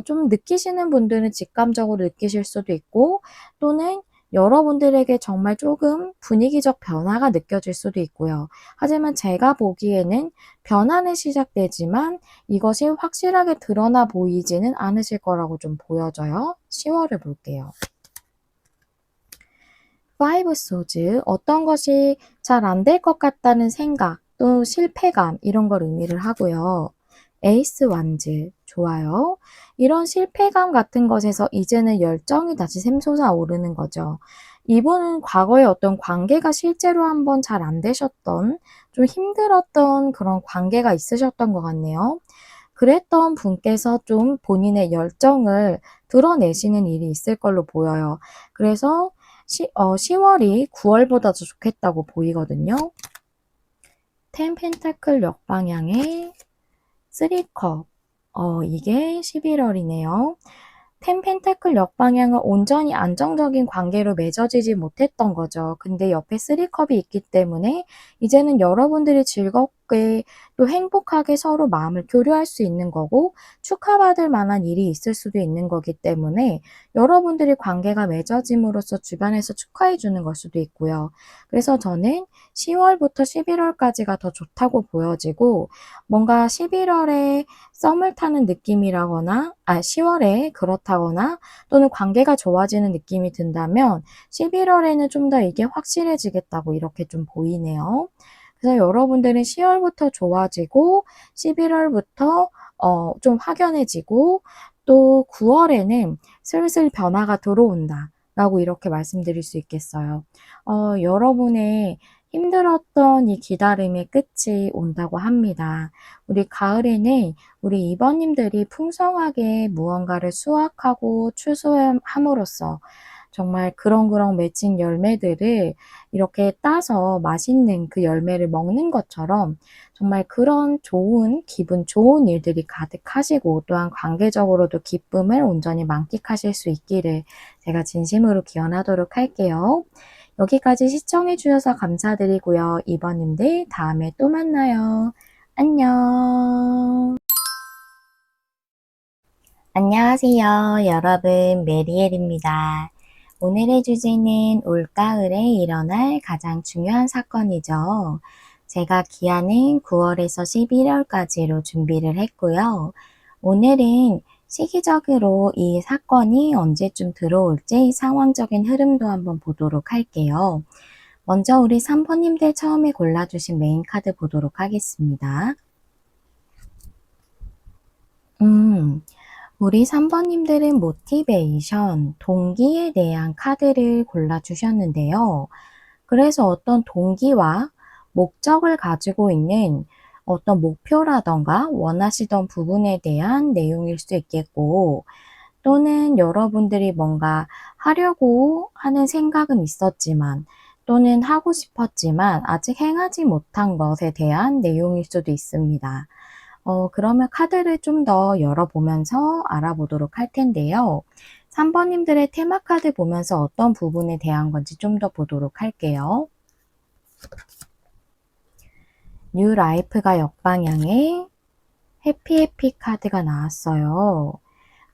좀 느끼시는 분들은 직감적으로 느끼실 수도 있고 또는 여러분들에게 정말 조금 분위기적 변화가 느껴질 수도 있고요. 하지만 제가 보기에는 변화는 시작되지만 이것이 확실하게 드러나 보이지는 않으실 거라고 좀 보여져요. 10월을 볼게요. 파이브 소즈, 어떤 것이 잘 안 될 것 같다는 생각, 또 실패감 이런 걸 의미를 하고요. 에이스 완즈, 좋아요. 이런 실패감 같은 것에서 이제는 열정이 다시 샘솟아 오르는 거죠. 이분은 과거에 어떤 관계가 실제로 한번 잘 안 되셨던, 좀 힘들었던 그런 관계가 있으셨던 것 같네요. 그랬던 분께서 좀 본인의 열정을 드러내시는 일이 있을 걸로 보여요. 그래서 10월이 9월보다 더 좋겠다고 보이거든요. 10 펜타클 역방향의 3컵. 이게 11월이네요. 10 펜타클 역방향은 온전히 안정적인 관계로 맺어지지 못했던 거죠. 근데 옆에 3컵이 있기 때문에 이제는 여러분들이 즐겁게 또 행복하게 서로 마음을 교류할 수 있는 거고 축하받을 만한 일이 있을 수도 있는 거기 때문에 여러분들이 관계가 맺어짐으로써 주변에서 축하해 주는 걸 수도 있고요. 그래서 저는 10월부터 11월까지가 더 좋다고 보여지고 뭔가 11월에 썸을 타는 느낌이라거나 10월에 그렇다거나 또는 관계가 좋아지는 느낌이 든다면 11월에는 좀 더 이게 확실해지겠다고 이렇게 좀 보이네요. 그래서 여러분들은 10월부터 좋아지고 11월부터 좀 확연해지고 또 9월에는 슬슬 변화가 들어온다 라고 이렇게 말씀드릴 수 있겠어요. 여러분의 힘들었던 이 기다림의 끝이 온다고 합니다. 우리 가을에는 우리 이번님들이 풍성하게 무언가를 수확하고 추수함으로써 정말 그렁그렁 맺힌 열매들을 이렇게 따서 맛있는 그 열매를 먹는 것처럼 정말 그런 좋은, 기분 좋은 일들이 가득하시고 또한 관계적으로도 기쁨을 온전히 만끽하실 수 있기를 제가 진심으로 기원하도록 할게요. 여기까지 시청해주셔서 감사드리고요. 이번님들 다음에 또 만나요. 안녕. 안녕하세요. 여러분, 메리엘입니다. 오늘의 주제는 올가을에 일어날 가장 중요한 사건이죠. 제가 기한은 9월에서 11월까지로 준비를 했고요. 오늘은 시기적으로 이 사건이 언제쯤 들어올지 상황적인 흐름도 한번 보도록 할게요. 먼저 우리 3번님들 처음에 골라주신 메인 카드 보도록 하겠습니다. 우리 3번님들은 모티베이션, 동기에 대한 카드를 골라주셨는데요. 그래서 어떤 동기와 목적을 가지고 있는 어떤 목표라던가 원하시던 부분에 대한 내용일 수 있겠고, 또는 여러분들이 뭔가 하려고 하는 생각은 있었지만, 또는 하고 싶었지만 아직 행하지 못한 것에 대한 내용일 수도 있습니다. 그러면 카드를 좀 더 열어보면서 알아보도록 할 텐데요. 3번님들의 테마 카드 보면서 어떤 부분에 대한 건지 좀 더 보도록 할게요. 뉴 라이프가 역방향에 해피 카드가 나왔어요.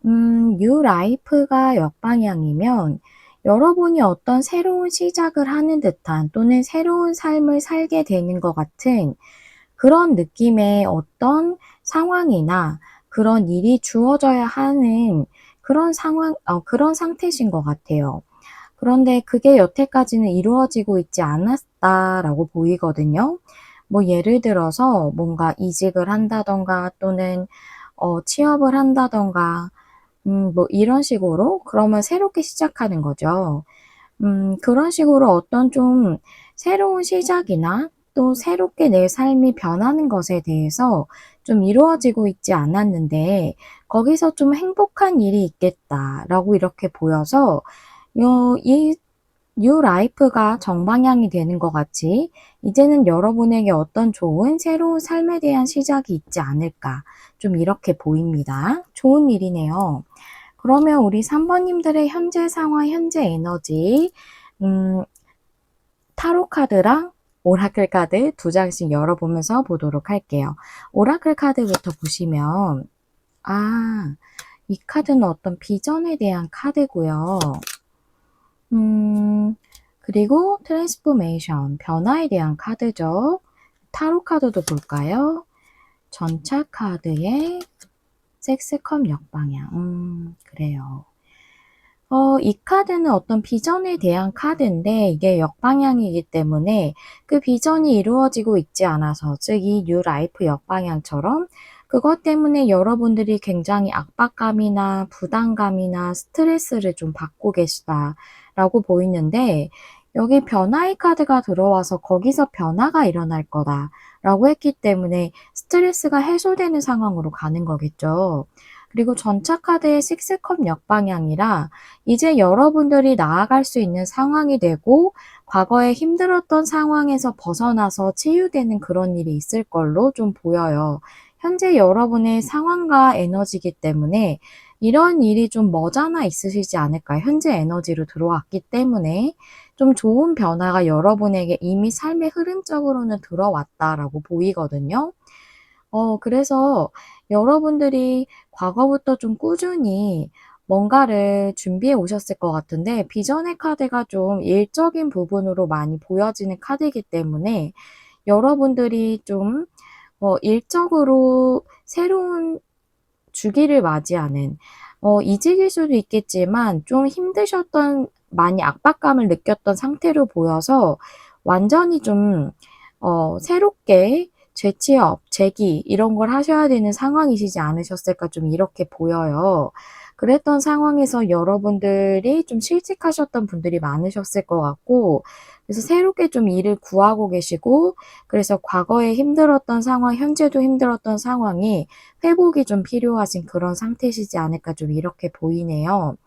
뉴 라이프가 역방향이면 여러분이 어떤 새로운 시작을 하는 듯한 또는 새로운 삶을 살게 되는 것 같은 그런 느낌의 어떤 상황이나 그런 일이 주어져야 하는 그런 상황, 그런 상태신 것 같아요. 그런데 그게 여태까지는 이루어지고 있지 않았다라고 보이거든요. 뭐 예를 들어서 뭔가 이직을 한다던가 또는 취업을 한다던가 뭐 이런 식으로 그러면 새롭게 시작하는 거죠. 그런 식으로 어떤 좀 새로운 시작이나 또 새롭게 내 삶이 변하는 것에 대해서 좀 이루어지고 있지 않았는데 거기서 좀 행복한 일이 있겠다라고 이렇게 보여서 이 뉴 라이프가 정방향이 되는 것 같이 이제는 여러분에게 어떤 좋은 새로운 삶에 대한 시작이 있지 않을까 좀 이렇게 보입니다. 좋은 일이네요. 그러면 우리 3번님들의 현재 상황, 현재 에너지 타로 카드랑 오라클 카드 두 장씩 열어보면서 보도록 할게요. 오라클 카드부터 보시면 이 카드는 어떤 비전에 대한 카드고요. 그리고 트랜스포메이션, 변화에 대한 카드죠. 타로 카드도 볼까요? 전차 카드에 섹스컵 역방향. 그래요. 이 카드는 어떤 비전에 대한 카드인데 이게 역방향이기 때문에 그 비전이 이루어지고 있지 않아서 즉 이 뉴 라이프 역방향처럼 그것 때문에 여러분들이 굉장히 압박감이나 부담감이나 스트레스를 좀 받고 계시다라고 보이는데 여기 변화의 카드가 들어와서 거기서 변화가 일어날 거다라고 했기 때문에 스트레스가 해소되는 상황으로 가는 거겠죠. 그리고 전차 카드의 식스컵 역방향이라 이제 여러분들이 나아갈 수 있는 상황이 되고 과거에 힘들었던 상황에서 벗어나서 치유되는 그런 일이 있을 걸로 좀 보여요. 현재 여러분의 상황과 에너지이기 때문에 이런 일이 좀 머지않아 있으시지 않을까. 현재 에너지로 들어왔기 때문에 좀 좋은 변화가 여러분에게 이미 삶의 흐름적으로는 들어왔다라고 보이거든요. 그래서 여러분들이 과거부터 좀 꾸준히 뭔가를 준비해 오셨을 것 같은데 비전의 카드가 좀 일적인 부분으로 많이 보여지는 카드이기 때문에 여러분들이 좀 일적으로 새로운 주기를 맞이하는 이직일 수도 있겠지만 좀 힘드셨던 많이 압박감을 느꼈던 상태로 보여서 완전히 좀 새롭게 재취업, 재기 이런 걸 하셔야 되는 상황이시지 않으셨을까 좀 이렇게 보여요. 그랬던 상황에서 여러분들이 좀 실직하셨던 분들이 많으셨을 것 같고 그래서 새롭게 좀 일을 구하고 계시고 그래서 과거에 힘들었던 상황, 현재도 힘들었던 상황이 회복이 좀 필요하신 그런 상태시지 않을까 좀 이렇게 보이네요.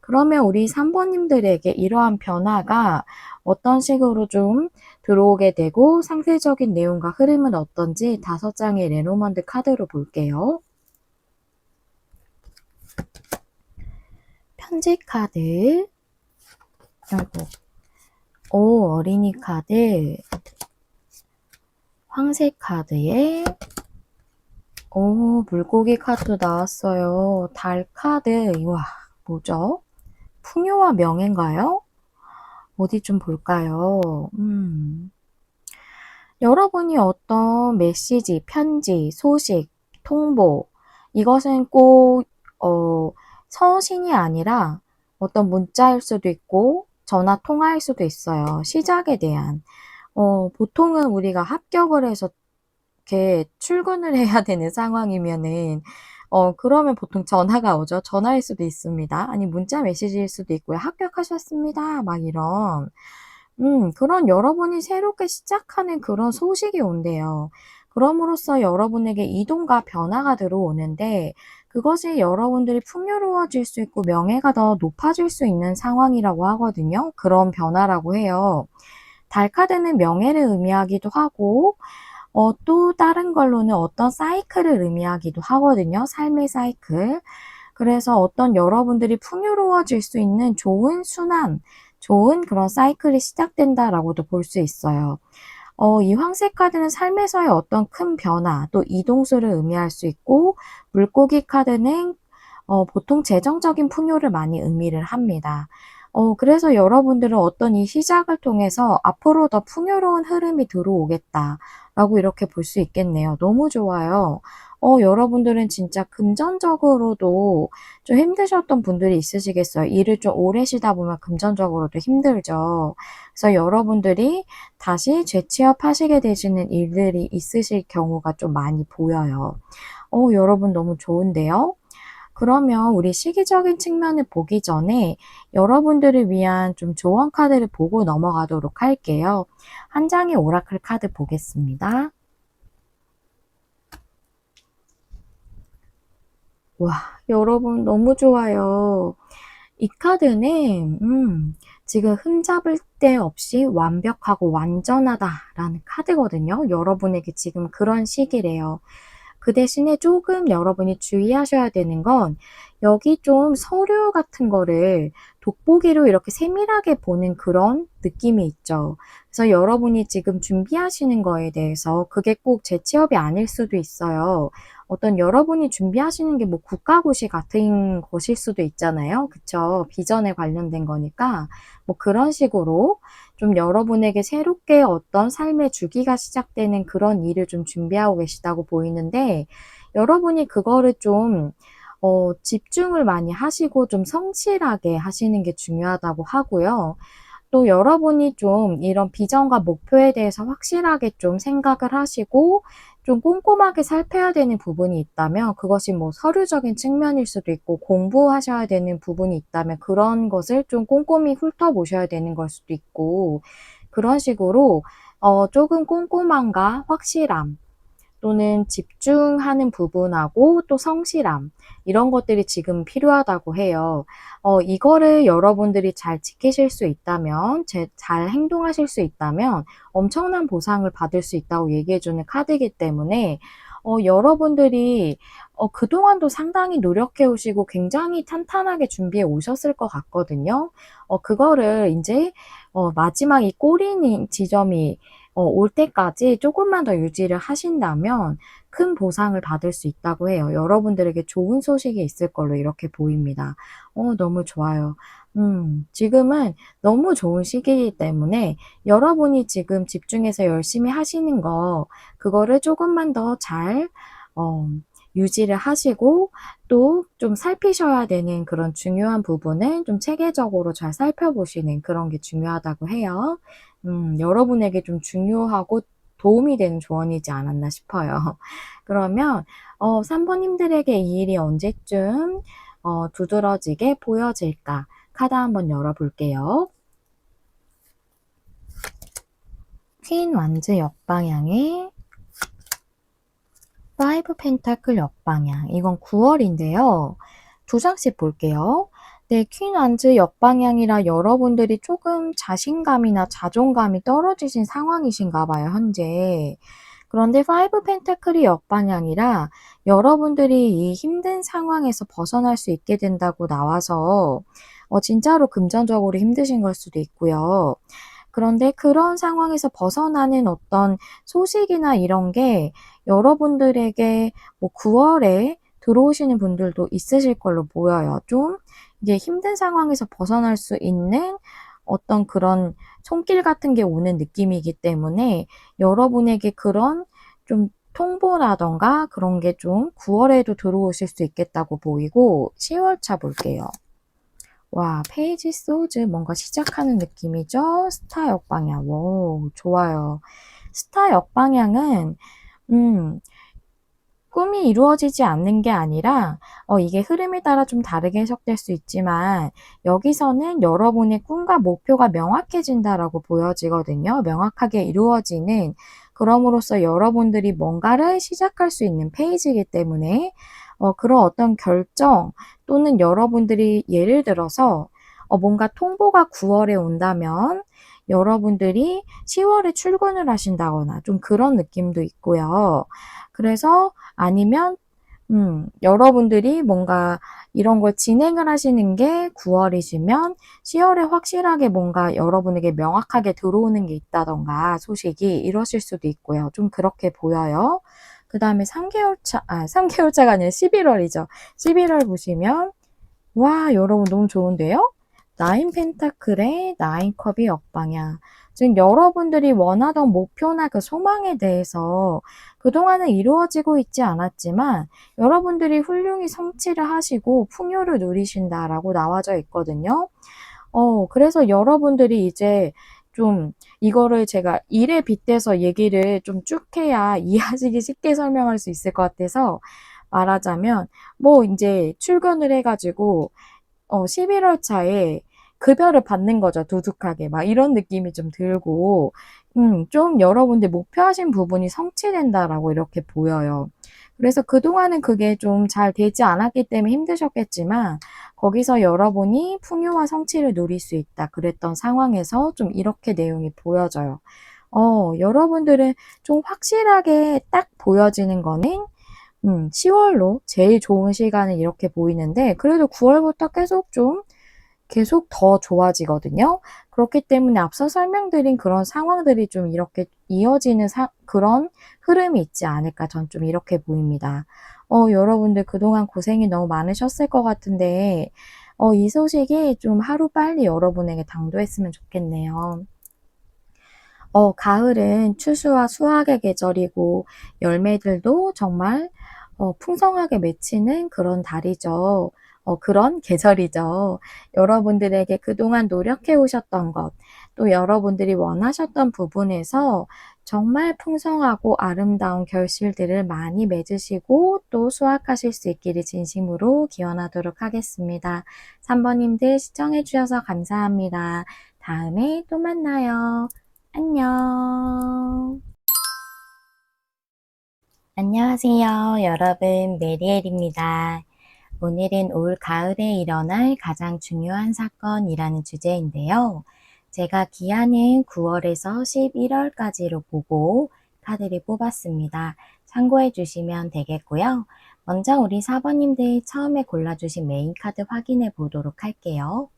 그러면 우리 3번님들에게 이러한 변화가 어떤 식으로 좀 들어오게 되고 상세적인 내용과 흐름은 어떤지 5장의 레노먼드 카드로 볼게요. 편지 카드, 어린이 카드, 황색 카드에 물고기 카드 나왔어요. 달 카드, 와, 뭐죠? 풍요와 명예인가요? 어디 좀 볼까요? 여러분이 어떤 메시지, 편지, 소식, 통보, 이것은 꼭 어, 서신이 아니라 어떤 문자일 수도 있고 전화 통화일 수도 있어요. 시작에 대한. 보통은 우리가 합격을 해서 이렇게 출근을 해야 되는 상황이면은 그러면 보통 전화가 오죠. 전화일 수도 있습니다. 아니 문자 메시지일 수도 있고요. "합격하셨습니다." 막 이런. 그런 여러분이 새롭게 시작하는 그런 소식이 온대요. 그럼으로써 여러분에게 이동과 변화가 들어오는데 그것이 여러분들이 풍요로워질 수 있고 명예가 더 높아질 수 있는 상황이라고 하거든요. 그런 변화라고 해요. 달 카드는 명예를 의미하기도 하고 또 다른 걸로는 어떤 사이클을 의미하기도 하거든요. 삶의 사이클. 그래서 어떤 여러분들이 풍요로워질 수 있는 좋은 순환, 좋은 그런 사이클이 시작된다라고도 볼 수 있어요. 이 황색 카드는 삶에서의 어떤 큰 변화, 또 이동수를 의미할 수 있고, 물고기 카드는 보통 재정적인 풍요를 많이 의미를 합니다. 그래서 여러분들은 어떤 이 시작을 통해서 '앞으로 더 풍요로운 흐름이 들어오겠다.'라고 이렇게 볼 수 있겠네요. 너무 좋아요. 여러분들은 진짜 금전적으로도 좀 힘드셨던 분들이 있으시겠어요. 일을 좀 오래 쉬다 보면 금전적으로도 힘들죠. 그래서 여러분들이 다시 재취업하시게 되시는 일들이 있으실 경우가 좀 많이 보여요. 여러분 너무 좋은데요? 그러면 우리 시기적인 측면을 보기 전에 여러분들을 위한 좀 조언 카드를 보고 넘어가도록 할게요. 한 장의 오라클 카드 보겠습니다. 와, 여러분 너무 좋아요. 이 카드는 지금 흠잡을 데 없이 완벽하고 완전하다라는 카드거든요. 여러분에게 지금 그런 시기래요. 그 대신에 조금 여러분이 주의하셔야 되는 건 여기 좀 서류 같은 거를 돋보기로 이렇게 세밀하게 보는 그런 느낌이 있죠. 그래서 여러분이 지금 준비하시는 거에 대해서 그게 꼭 재취업이 아닐 수도 있어요. 어떤 여러분이 준비하시는 게 뭐 국가고시 같은 것일 수도 있잖아요. 그쵸? 비전에 관련된 거니까 뭐 그런 식으로 좀 여러분에게 새롭게 어떤 삶의 주기가 시작되는 그런 일을 좀 준비하고 계시다고 보이는데 여러분이 그거를 좀 집중을 많이 하시고 좀 성실하게 하시는 게 중요하다고 하고요. 또 여러분이 좀 이런 비전과 목표에 대해서 확실하게 좀 생각을 하시고 좀 꼼꼼하게 살펴야 되는 부분이 있다면 그것이 뭐 서류적인 측면일 수도 있고 공부하셔야 되는 부분이 있다면 그런 것을 좀 꼼꼼히 훑어보셔야 되는 걸 수도 있고 그런 식으로 조금 꼼꼼함과 확실함 또는 집중하는 부분하고 또 성실함 이런 것들이 지금 필요하다고 해요. 이거를 여러분들이 잘 지키실 수 있다면 잘 행동하실 수 있다면 엄청난 보상을 받을 수 있다고 얘기해 주는 카드이기 때문에 여러분들이 그동안도 상당히 노력해 오시고 굉장히 탄탄하게 준비해 오셨을 것 같거든요. 그거를 인제 마지막 이 꼬리 지점이 올 때까지 조금만 더 유지를 하신다면 큰 보상을 받을 수 있다고 해요. 여러분들에게 좋은 소식이 있을 걸로 이렇게 보입니다. 너무 좋아요. 지금은 너무 좋은 시기이기 때문에 여러분이 지금 집중해서 열심히 하시는 거 그거를 조금만 더 잘 어 유지를 하시고 또 좀 살피셔야 되는 그런 중요한 부분은 좀 체계적으로 잘 살펴보시는 그런 게 중요하다고 해요. 여러분에게 좀 중요하고 도움이 되는 조언이지 않았나 싶어요. 그러면 3 번님들에게 이 일이 언제쯤 두드러지게 보여질까? 카드 한번 열어 볼게요. 퀸 완즈 역방향에 5 펜타클 역방향. 이건 9월인데요. 두 장씩 볼게요. 네, 퀸 완즈 역방향이라 여러분들이 조금 자신감이나 자존감이 떨어지신 상황이신가 봐요, 현재. 그런데 5 펜타클이 역방향이라 여러분들이 이 힘든 상황에서 벗어날 수 있게 된다고 나와서 진짜로 금전적으로 힘드신 걸 수도 있고요. 그런데 그런 상황에서 벗어나는 어떤 소식이나 이런 게 여러분들에게 뭐 9월에 들어오시는 분들도 있으실 걸로 보여요. 좀 이게 힘든 상황에서 벗어날 수 있는 어떤 그런 손길 같은 게 오는 느낌이기 때문에 여러분에게 그런 좀 통보라던가 그런 게 좀 9월에도 들어오실 수 있겠다고 보이고 10월차 볼게요. 와, 페이지 소즈 뭔가 시작하는 느낌이죠? 스타 역방향. 오, 좋아요. 스타 역방향은 꿈이 이루어지지 않는 게 아니라 이게 흐름에 따라 좀 다르게 해석될 수 있지만 여기서는 여러분의 꿈과 목표가 명확해진다라고 보여지거든요. 명확하게 이루어지는 그럼으로써 여러분들이 뭔가를 시작할 수 있는 페이지이기 때문에 그런 어떤 결정 또는 여러분들이 예를 들어서 뭔가 통보가 9월에 온다면 여러분들이 10월에 출근을 하신다거나 좀 그런 느낌도 있고요. 그래서 아니면 여러분들이 뭔가 이런 걸 진행을 하시는 게 9월이시면 10월에 확실하게 뭔가 여러분에게 명확하게 들어오는 게 있다던가 소식이 이러실 수도 있고요. 좀 그렇게 보여요. 그 다음에 3개월차가 아니라 11월이죠. 11월 보시면 와, 여러분 너무 좋은데요? 나인 펜타클의 나인 컵이 역방향. 즉 여러분들이 원하던 목표나 그 소망에 대해서 그동안은 이루어지고 있지 않았지만 여러분들이 훌륭히 성취를 하시고 풍요를 누리신다라고 나와져 있거든요. 그래서 여러분들이 이제 좀 이거를 제가 일에 빗대서 얘기를 좀 쭉 해야 이해하시기 쉽게 설명할 수 있을 것 같아서 말하자면 뭐 이제 출근을 해가지고 11월 차에 급여를 받는 거죠. 두둑하게. 막 이런 느낌이 좀 들고, 좀 여러분들 목표하신 부분이 성취된다라고 이렇게 보여요. 그래서 그동안은 그게 좀 잘 되지 않았기 때문에 힘드셨겠지만, 거기서 여러분이 풍요와 성취를 누릴 수 있다. 그랬던 상황에서 좀 이렇게 내용이 보여져요. 여러분들은 좀 확실하게 딱 보여지는 거는 10월로 제일 좋은 시간은 이렇게 보이는데 그래도 9월부터 계속 더 좋아지거든요. 그렇기 때문에 앞서 설명드린 그런 상황들이 좀 이렇게 이어지는 그런 흐름이 있지 않을까 전 좀 이렇게 보입니다. 여러분들 그동안 고생이 너무 많으셨을 것 같은데 이 소식이 좀 하루빨리 여러분에게 당도했으면 좋겠네요. 가을은 추수와 수확의 계절이고 열매들도 정말 풍성하게 맺히는 그런 달이죠. 그런 계절이죠. 여러분들에게 그동안 노력해 오셨던 것, 또 여러분들이 원하셨던 부분에서 정말 풍성하고 아름다운 결실들을 많이 맺으시고 또 수확하실 수 있기를 진심으로 기원하도록 하겠습니다. 3번님들 시청해 주셔서 감사합니다. 다음에 또 만나요. 안녕. 안녕하세요. 여러분, 메리엘입니다. 오늘은 올 가을에 일어날 가장 중요한 사건이라는 주제인데요. 제가 기한은 9월에서 11월까지로 보고 카드를 뽑았습니다. 참고해 주시면 되겠고요. 먼저 우리 4번님들 처음에 골라주신 메인 카드 확인해 보도록 할게요.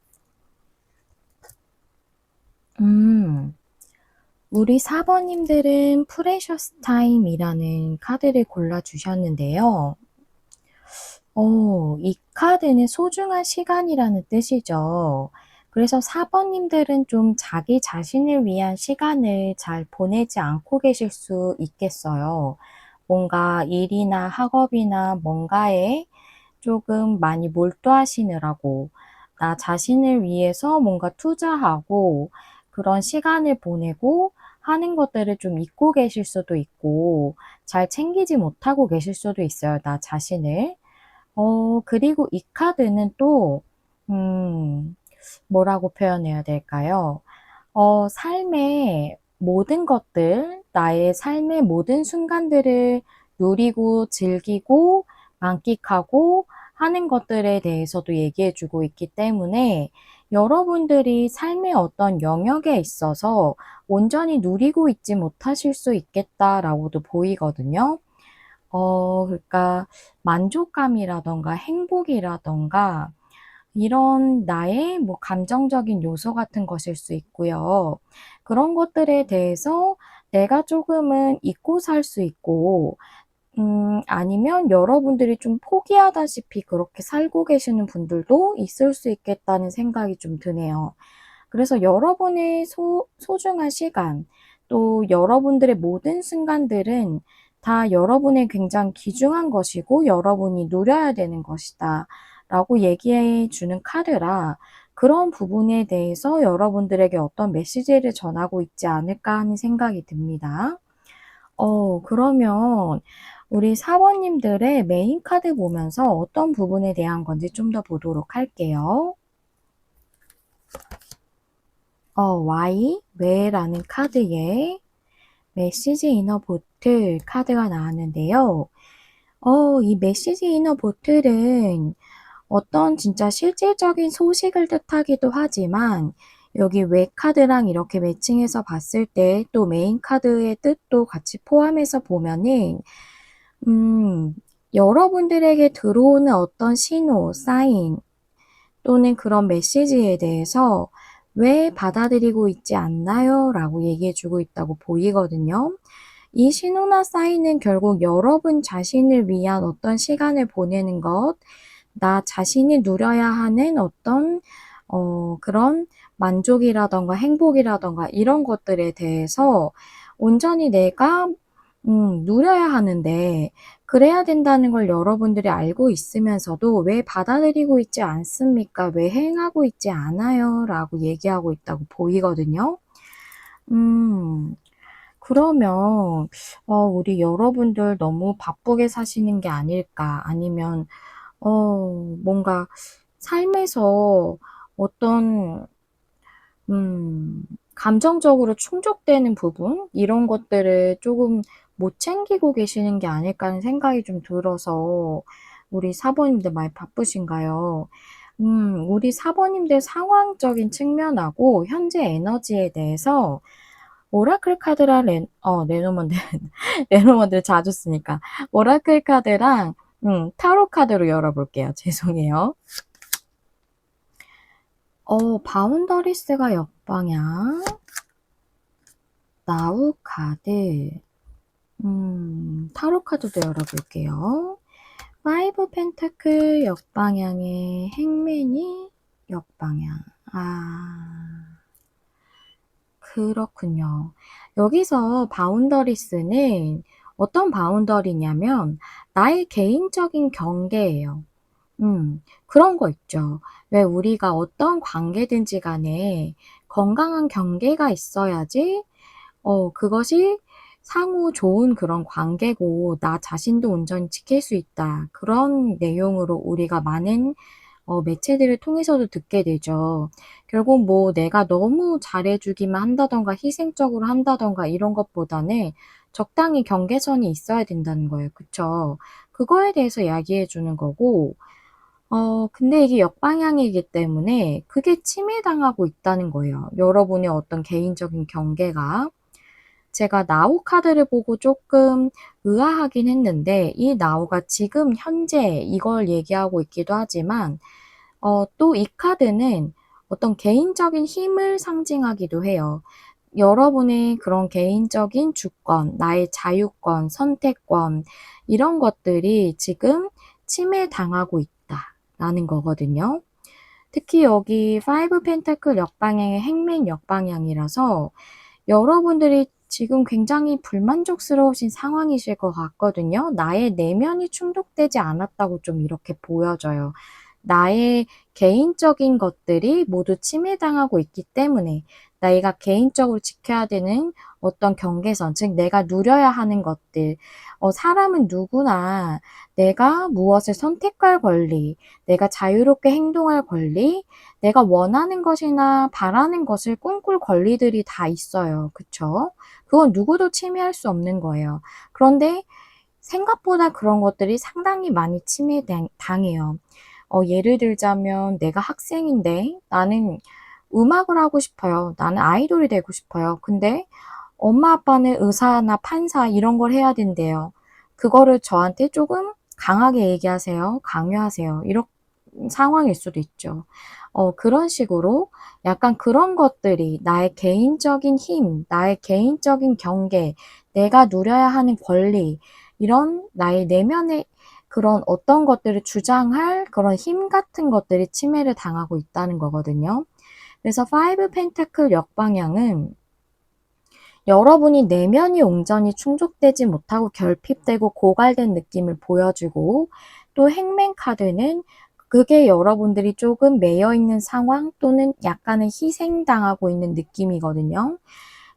우리 4번님들은 프레셔스 타임이라는 카드를 골라주셨는데요. 이 카드는 소중한 시간이라는 뜻이죠. 그래서 4번님들은 좀 자기 자신을 위한 시간을 잘 보내지 않고 계실 수 있겠어요. 뭔가 일이나 학업이나 뭔가에 조금 많이 몰두하시느라고 나 자신을 위해서 뭔가 투자하고 그런 시간을 보내고 하는 것들을 좀 잊고 계실 수도 있고 잘 챙기지 못하고 계실 수도 있어요, 나 자신을. 그리고 이 카드는 또, 뭐라고 표현해야 될까요? 삶의 모든 것들, 나의 삶의 모든 순간들을 누리고 즐기고 만끽하고 하는 것들에 대해서도 얘기해 주고 있기 때문에 여러분들이 삶의 어떤 영역에 있어서 온전히 누리고 있지 못하실 수 있겠다라고도 보이거든요. 그러니까 만족감이라던가 행복이라던가 이런 나의 뭐 감정적인 요소 같은 것일 수 있고요. 그런 것들에 대해서 내가 조금은 잊고 살 수 있고, 아니면 여러분들이 좀 포기하다시피 그렇게 살고 계시는 분들도 있을 수 있겠다는 생각이 좀 드네요. 그래서 여러분의 소중한 시간, 또 여러분들의 모든 순간들은 다 여러분의 굉장히 귀중한 것이고 여러분이 누려야 되는 것이다 라고 얘기해 주는 카드라 그런 부분에 대해서 여러분들에게 어떤 메시지를 전하고 있지 않을까 하는 생각이 듭니다. 그러면 우리 사원님들의 메인 카드 보면서 어떤 부분에 대한 건지 좀 더 보도록 할게요. Why? 왜라는 카드에 메시지 이너 보틀 카드가 나왔는데요. 이 메시지 이너 보틀은 어떤 진짜 실질적인 소식을 뜻하기도 하지만 여기 왜 카드랑 이렇게 매칭해서 봤을 때 또 메인 카드의 뜻도 같이 포함해서 보면은 여러분들에게 들어오는 어떤 신호, 사인 또는 그런 메시지에 대해서 왜 받아들이고 있지 않나요? 라고 얘기해주고 있다고 보이거든요. 이 신호나 사인은 결국 여러분 자신을 위한 어떤 시간을 보내는 것, 나 자신이 누려야 하는 어떤 그런 만족이라던가 행복이라던가 이런 것들에 대해서 온전히 내가 누려야 하는데 그래야 된다는 걸 여러분들이 알고 있으면서도 왜 받아들이고 있지 않습니까? 왜 행하고 있지 않아요? 라고 얘기하고 있다고 보이거든요. 그러면 우리 여러분들 너무 바쁘게 사시는 게 아닐까? 아니면 뭔가 삶에서 어떤 감정적으로 충족되는 부분? 이런 것들을 조금 못 챙기고 계시는 게 아닐까 하는 생각이 좀 들어서 우리 사모님들 많이 바쁘신가요? 우리 사모님들 상황적인 측면하고 현재 에너지에 대해서 오라클 카드랑 레노먼드, 레노먼드 자주 쓰니까 오라클 카드랑 타로 카드로 열어볼게요. 죄송해요. 바운더리스가 역방향, 나우 카드, 타로 카드도 열어볼게요. 파이브 펜타클 역방향의 행맨이 역방향. 그렇군요. 여기서 바운더리스는 어떤 바운더리냐면 나의 개인적인 경계예요. 그런 거 있죠. 왜 우리가 어떤 관계든지 간에 건강한 경계가 있어야지, 그것이 상호 좋은 그런 관계고, 나 자신도 온전히 지킬 수 있다. 그런 내용으로 우리가 많은 매체들을 통해서도 듣게 되죠. 결국 뭐 내가 너무 잘해주기만 한다던가 희생적으로 한다던가 이런 것보다는 적당히 경계선이 있어야 된다는 거예요. 그쵸? 그거에 대해서 이야기해 주는 거고, 근데 이게 역방향이기 때문에 그게 침해당하고 있다는 거예요. 여러분의 어떤 개인적인 경계가. 제가 나우 카드를 보고 조금 의아하긴 했는데 이 나우가 지금 현재 이걸 얘기하고 있기도 하지만 또 이 카드는 어떤 개인적인 힘을 상징하기도 해요. 여러분의 그런 개인적인 주권, 나의 자유권, 선택권 이런 것들이 지금 침해당하고 있다라는 거거든요. 특히 여기 5 펜타클 역방향의 행맨 역방향이라서 여러분들이 지금 굉장히 불만족스러우신 상황이실 것 같거든요. 나의 내면이 충족되지 않았다고 좀 이렇게 보여져요. 나의 개인적인 것들이 모두 침해당하고 있기 때문에 내가 개인적으로 지켜야 되는 어떤 경계선, 즉 내가 누려야 하는 것들, 사람은 누구나 내가 무엇을 선택할 권리, 내가 자유롭게 행동할 권리, 내가 원하는 것이나 바라는 것을 꿈꿀 권리들이 다 있어요. 그쵸? 그건 누구도 침해할 수 없는 거예요. 그런데 생각보다 그런 것들이 상당히 많이 침해당해요. 예를 들자면 내가 학생인데 나는 음악을 하고 싶어요. 나는 아이돌이 되고 싶어요. 근데 엄마 아빠는 의사나 판사 이런 걸 해야 된대요. 그거를 저한테 조금 강하게 얘기하세요. 강요하세요. 이런 상황일 수도 있죠. 그런 식으로 약간 그런 것들이 나의 개인적인 힘, 나의 개인적인 경계, 내가 누려야 하는 권리, 이런 나의 내면의 그런 어떤 것들을 주장할 그런 힘 같은 것들이 침해를 당하고 있다는 거거든요. 그래서 5 펜타클 역방향은 여러분이 내면이 온전히 충족되지 못하고 결핍되고 고갈된 느낌을 보여주고, 또 행맨 카드는 그게 여러분들이 조금 매여 있는 상황 또는 약간은 희생당하고 있는 느낌이거든요.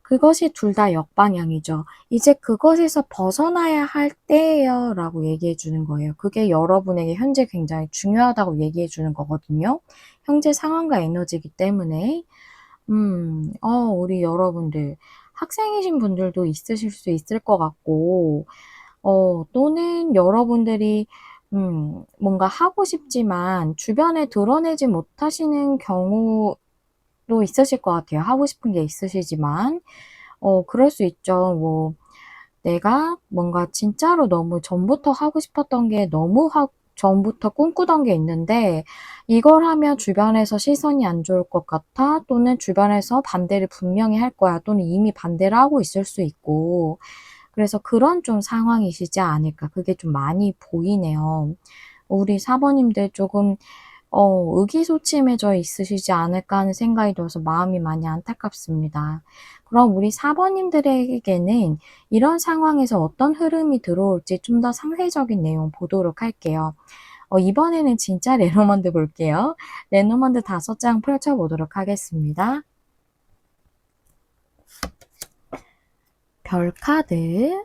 그것이 둘 다 역방향이죠. 이제 그것에서 벗어나야 할 때예요 라고 얘기해 주는 거예요. 그게 여러분에게 현재 굉장히 중요하다고 얘기해 주는 거거든요. 현재 상황과 에너지이기 때문에. 우리 여러분들, 학생이신 분들도 있으실 수 있을 것 같고, 또는 여러분들이, 뭔가 하고 싶지만 주변에 드러내지 못하시는 경우도 있으실 것 같아요. 하고 싶은 게 있으시지만. 그럴 수 있죠. 뭐, 내가 뭔가 진짜로 너무 전부터 하고 싶었던 게 전부터 꿈꾸던 게 있는데 이걸 하면 주변에서 시선이 안 좋을 것 같아 또는 주변에서 반대를 분명히 할 거야 또는 이미 반대를 하고 있을 수 있고 그래서 그런 좀 상황이시지 않을까 그게 좀 많이 보이네요. 우리 사번님들 조금 의기소침해져 있으시지 않을까 하는 생각이 들어서 마음이 많이 안타깝습니다. 그럼 우리 사번님들에게는 이런 상황에서 어떤 흐름이 들어올지 좀 더 상세적인 내용 보도록 할게요. 이번에는 진짜 레노먼드 볼게요. 레노먼드 5장 펼쳐보도록 하겠습니다. 별카드,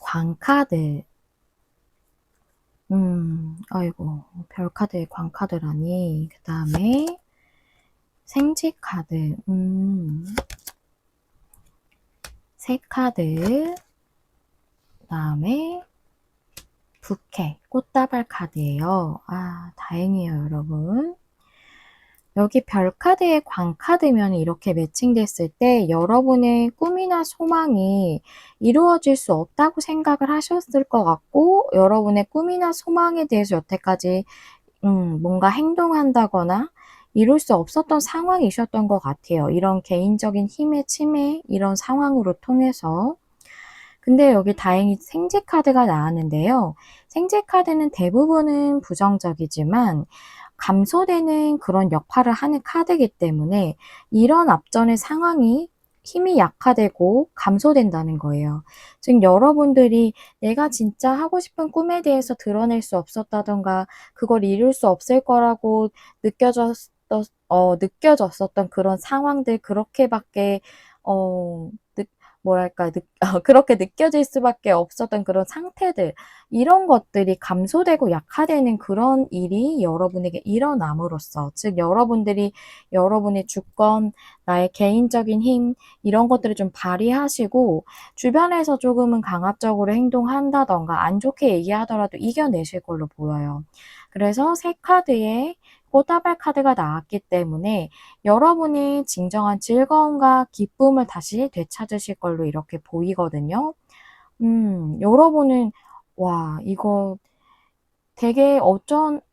광카드, 아이고, 별카드에 광카드라니. 그 다음에 생지카드, 새카드, 그 다음에 부케, 꽃다발 카드예요. 아, 다행이에요, 여러분. 여기 별카드에 광카드면 이렇게 매칭됐을 때 여러분의 꿈이나 소망이 이루어질 수 없다고 생각을 하셨을 것 같고 여러분의 꿈이나 소망에 대해서 여태까지 뭔가 행동한다거나 이룰 수 없었던 상황이셨던 것 같아요. 이런 개인적인 힘의 침해 이런 상황으로 통해서 근데 여기 다행히 생제카드가 나왔는데요. 생제카드는 대부분은 부정적이지만 감소되는 그런 역할을 하는 카드이기 때문에 이런 앞전의 상황이 힘이 약화되고 감소된다는 거예요. 즉 여러분들이 내가 진짜 하고 싶은 꿈에 대해서 드러낼 수 없었다던가 그걸 이룰 수 없을 거라고 느껴졌었던 그런 상황들 그렇게밖에 뭐랄까, 그렇게 느껴질 수밖에 없었던 그런 상태들, 이런 것들이 감소되고 약화되는 그런 일이 여러분에게 일어남으로써, 즉, 여러분들이 여러분의 주권, 나의 개인적인 힘, 이런 것들을 좀 발휘하시고, 주변에서 조금은 강압적으로 행동한다던가, 안 좋게 얘기하더라도 이겨내실 걸로 보여요. 그래서 새 카드에 꽃다발 카드가 나왔기 때문에 여러분이 진정한 즐거움과 기쁨을 다시 되찾으실 걸로 이렇게 보이거든요. 여러분은, 와, 이거 되게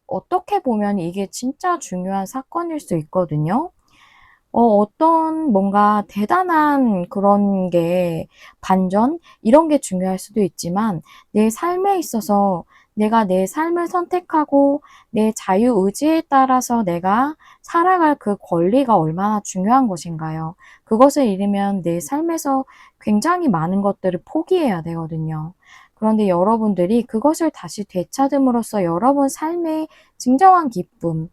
어떻게 보면 이게 진짜 중요한 사건일 수 있거든요. 어떤 뭔가 대단한 그런 게 반전? 이런 게 중요할 수도 있지만 내 삶에 있어서 내가 내 삶을 선택하고 내 자유의지에 따라서 내가 살아갈 그 권리가 얼마나 중요한 것인가요? 그것을 잃으면 내 삶에서 굉장히 많은 것들을 포기해야 되거든요. 그런데 여러분들이 그것을 다시 되찾음으로써 여러분 삶의 진정한 기쁨,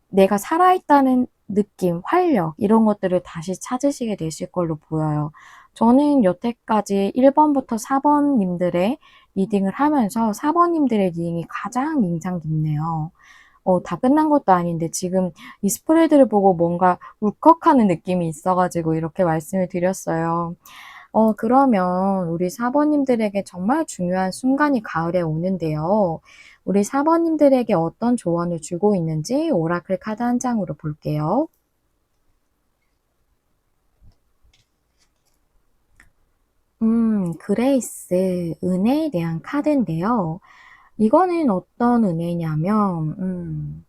내가 살아있다는 느낌, 활력 이런 것들을 다시 찾으시게 되실 걸로 보여요. 저는 여태까지 1번부터 4번님들의 리딩을 하면서 4번님들의 리딩이 가장 인상 깊네요. 다 끝난 것도 아닌데 지금 이 스프레드를 보고 뭔가 울컥하는 느낌이 있어가지고 이렇게 말씀을 드렸어요. 그러면 우리 사번님들에게 정말 중요한 순간이 가을에 오는데요. 우리 사번님들에게 어떤 조언을 주고 있는지 오라클 카드 한 장으로 볼게요. 그레이스, 은혜에 대한 카드인데요. 이거는 어떤 은혜냐면,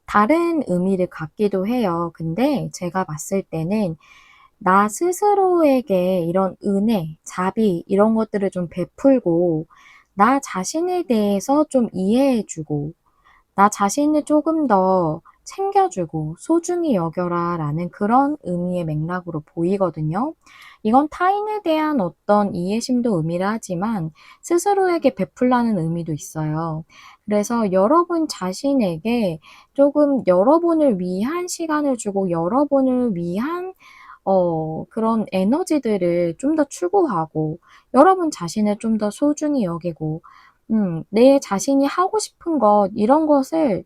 다른 의미를 갖기도 해요. 근데 제가 봤을 때는 나 스스로에게 이런 은혜, 자비, 이런 것들을 좀 베풀고, 나 자신에 대해서 좀 이해해주고, 나 자신을 조금 더 챙겨주고 소중히 여겨라 라는 그런 의미의 맥락으로 보이거든요. 이건 타인에 대한 어떤 이해심도 의미를 하지만 스스로에게 베풀라는 의미도 있어요. 그래서 여러분 자신에게 조금 여러분을 위한 시간을 주고 여러분을 위한 그런 에너지들을 좀 더 추구하고 여러분 자신을 좀 더 소중히 여기고 내 자신이 하고 싶은 것 이런 것을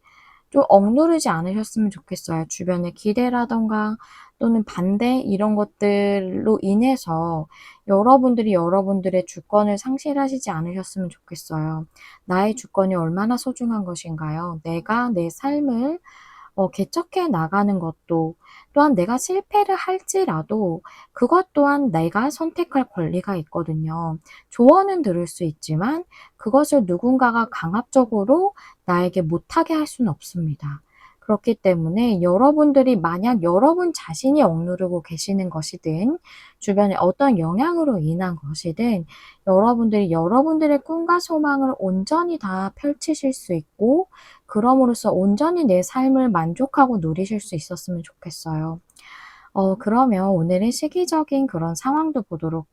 좀 억누르지 않으셨으면 좋겠어요. 주변의 기대라든가 또는 반대 이런 것들로 인해서 여러분들이 여러분들의 주권을 상실하시지 않으셨으면 좋겠어요. 나의 주권이 얼마나 소중한 것인가요? 내가 내 삶을 개척해 나가는 것도 또한 내가 실패를 할지라도 그것 또한 내가 선택할 권리가 있거든요. 조언은 들을 수 있지만 그것을 누군가가 강압적으로 나에게 못하게 할 수는 없습니다. 그렇기 때문에 여러분들이 만약 여러분 자신이 억누르고 계시는 것이든 주변의 어떤 영향으로 인한 것이든 여러분들이 여러분들의 꿈과 소망을 온전히 다 펼치실 수 있고 그럼으로써 온전히 내 삶을 만족하고 누리실 수 있었으면 좋겠어요. 그러면 오늘은 시기적인 그런 상황도 보도록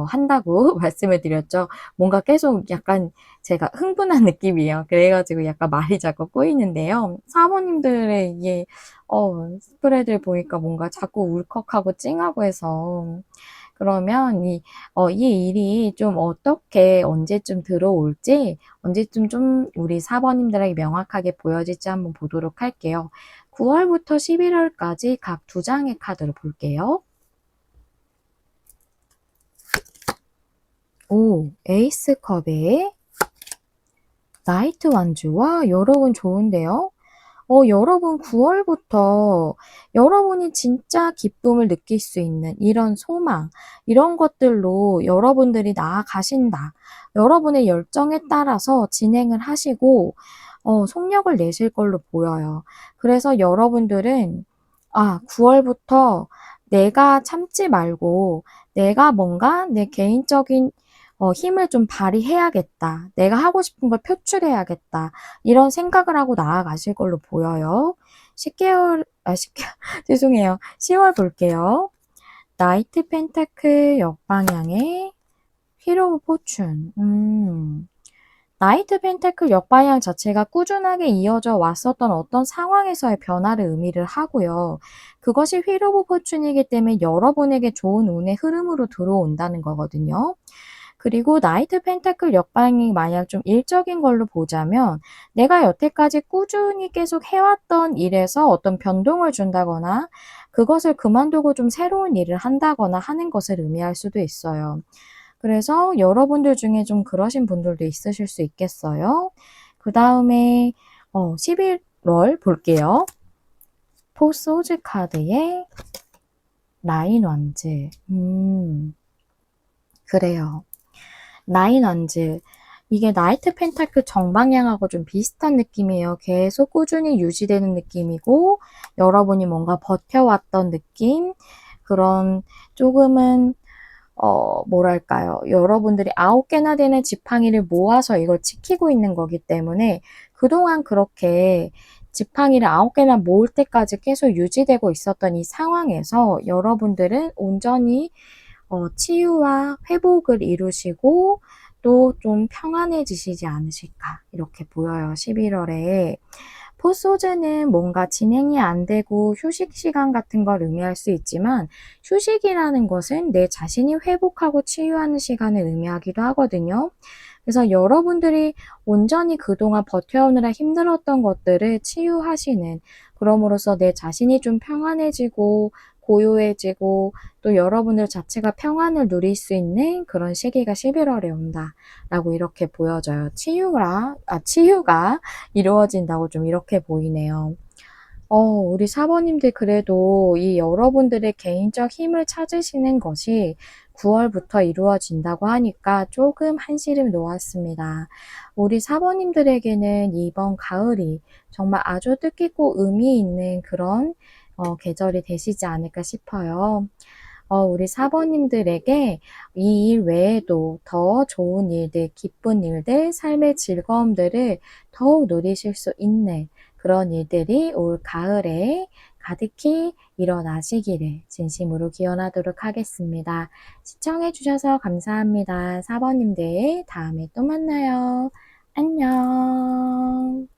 한다고 말씀을 드렸죠. 뭔가 계속 약간 제가 흥분한 느낌이에요. 그래 가지고 약간 말이 자꾸 꼬이는데요. 사모님들의 이게 스프레드를 보니까 뭔가 자꾸 울컥하고 찡하고 해서 그러면 이 일이 좀 어떻게 언제쯤 들어올지 언제쯤 좀 우리 사번님들에게 명확하게 보여질지 한번 보도록 할게요. 9월부터 11월까지 각 2장의 카드를 볼게요. 오, 에이스 컵에 나이트 완주와 여러분 좋은데요? 여러분 9월부터 여러분이 진짜 기쁨을 느낄 수 있는 이런 소망, 이런 것들로 여러분들이 나아가신다. 여러분의 열정에 따라서 진행을 하시고, 속력을 내실 걸로 보여요. 그래서 여러분들은, 9월부터 내가 참지 말고, 내가 뭔가 내 개인적인 힘을 좀 발휘해야겠다. 내가 하고 싶은 걸 표출해야겠다. 이런 생각을 하고 나아가실 걸로 보여요. 10개월, 10개월, 죄송해요. 10월 볼게요. 나이트 펜타클 역방향의 휘로 오브 포춘. 나이트 펜타클 역방향 자체가 꾸준하게 이어져 왔었던 어떤 상황에서의 변화를 의미를 하고요. 그것이 휘로 오브 포춘이기 때문에 여러분에게 좋은 운의 흐름으로 들어온다는 거거든요. 그리고 나이트 펜타클 역방이 만약 좀 일적인 걸로 보자면 내가 여태까지 꾸준히 계속 해왔던 일에서 어떤 변동을 준다거나 그것을 그만두고 좀 새로운 일을 한다거나 하는 것을 의미할 수도 있어요. 그래서 여러분들 중에 좀 그러신 분들도 있으실 수 있겠어요. 그 다음에 11월 볼게요. 포소즈 카드의 나인 완즈. 그래요. 나인 완즈. 이게 나이트 펜타클 정방향하고 좀 비슷한 느낌이에요. 계속 꾸준히 유지되는 느낌이고 여러분이 뭔가 버텨왔던 느낌 그런 조금은 뭐랄까요. 여러분들이 9개나 되는 지팡이를 모아서 이걸 지키고 있는 거기 때문에 그동안 그렇게 지팡이를 9개나 모을 때까지 계속 유지되고 있었던 이 상황에서 여러분들은 온전히 치유와 회복을 이루시고 또 좀 평안해지시지 않으실까 이렇게 보여요. 11월에. 포소즈는 뭔가 진행이 안 되고 휴식 시간 같은 걸 의미할 수 있지만 휴식이라는 것은 내 자신이 회복하고 치유하는 시간을 의미하기도 하거든요. 그래서 여러분들이 온전히 그동안 버텨오느라 힘들었던 것들을 치유하시는 그럼으로써 내 자신이 좀 평안해지고 고요해지고 또 여러분들 자체가 평안을 누릴 수 있는 그런 시기가 11월에 온다라고 이렇게 보여져요. 치유가 이루어진다고 좀 이렇게 보이네요. 우리 사모님들 그래도 이 여러분들의 개인적 힘을 찾으시는 것이 9월부터 이루어진다고 하니까 조금 한시름 놓았습니다. 우리 사모님들에게는 이번 가을이 정말 아주 뜻깊고 의미 있는 그런 계절이 되시지 않을까 싶어요. 우리 사모님들에게 이 일 외에도 더 좋은 일들, 기쁜 일들, 삶의 즐거움들을 더욱 누리실 수 있는 그런 일들이 올 가을에 가득히 일어나시기를 진심으로 기원하도록 하겠습니다. 시청해 주셔서 감사합니다. 4번님들 다음에 또 만나요. 안녕.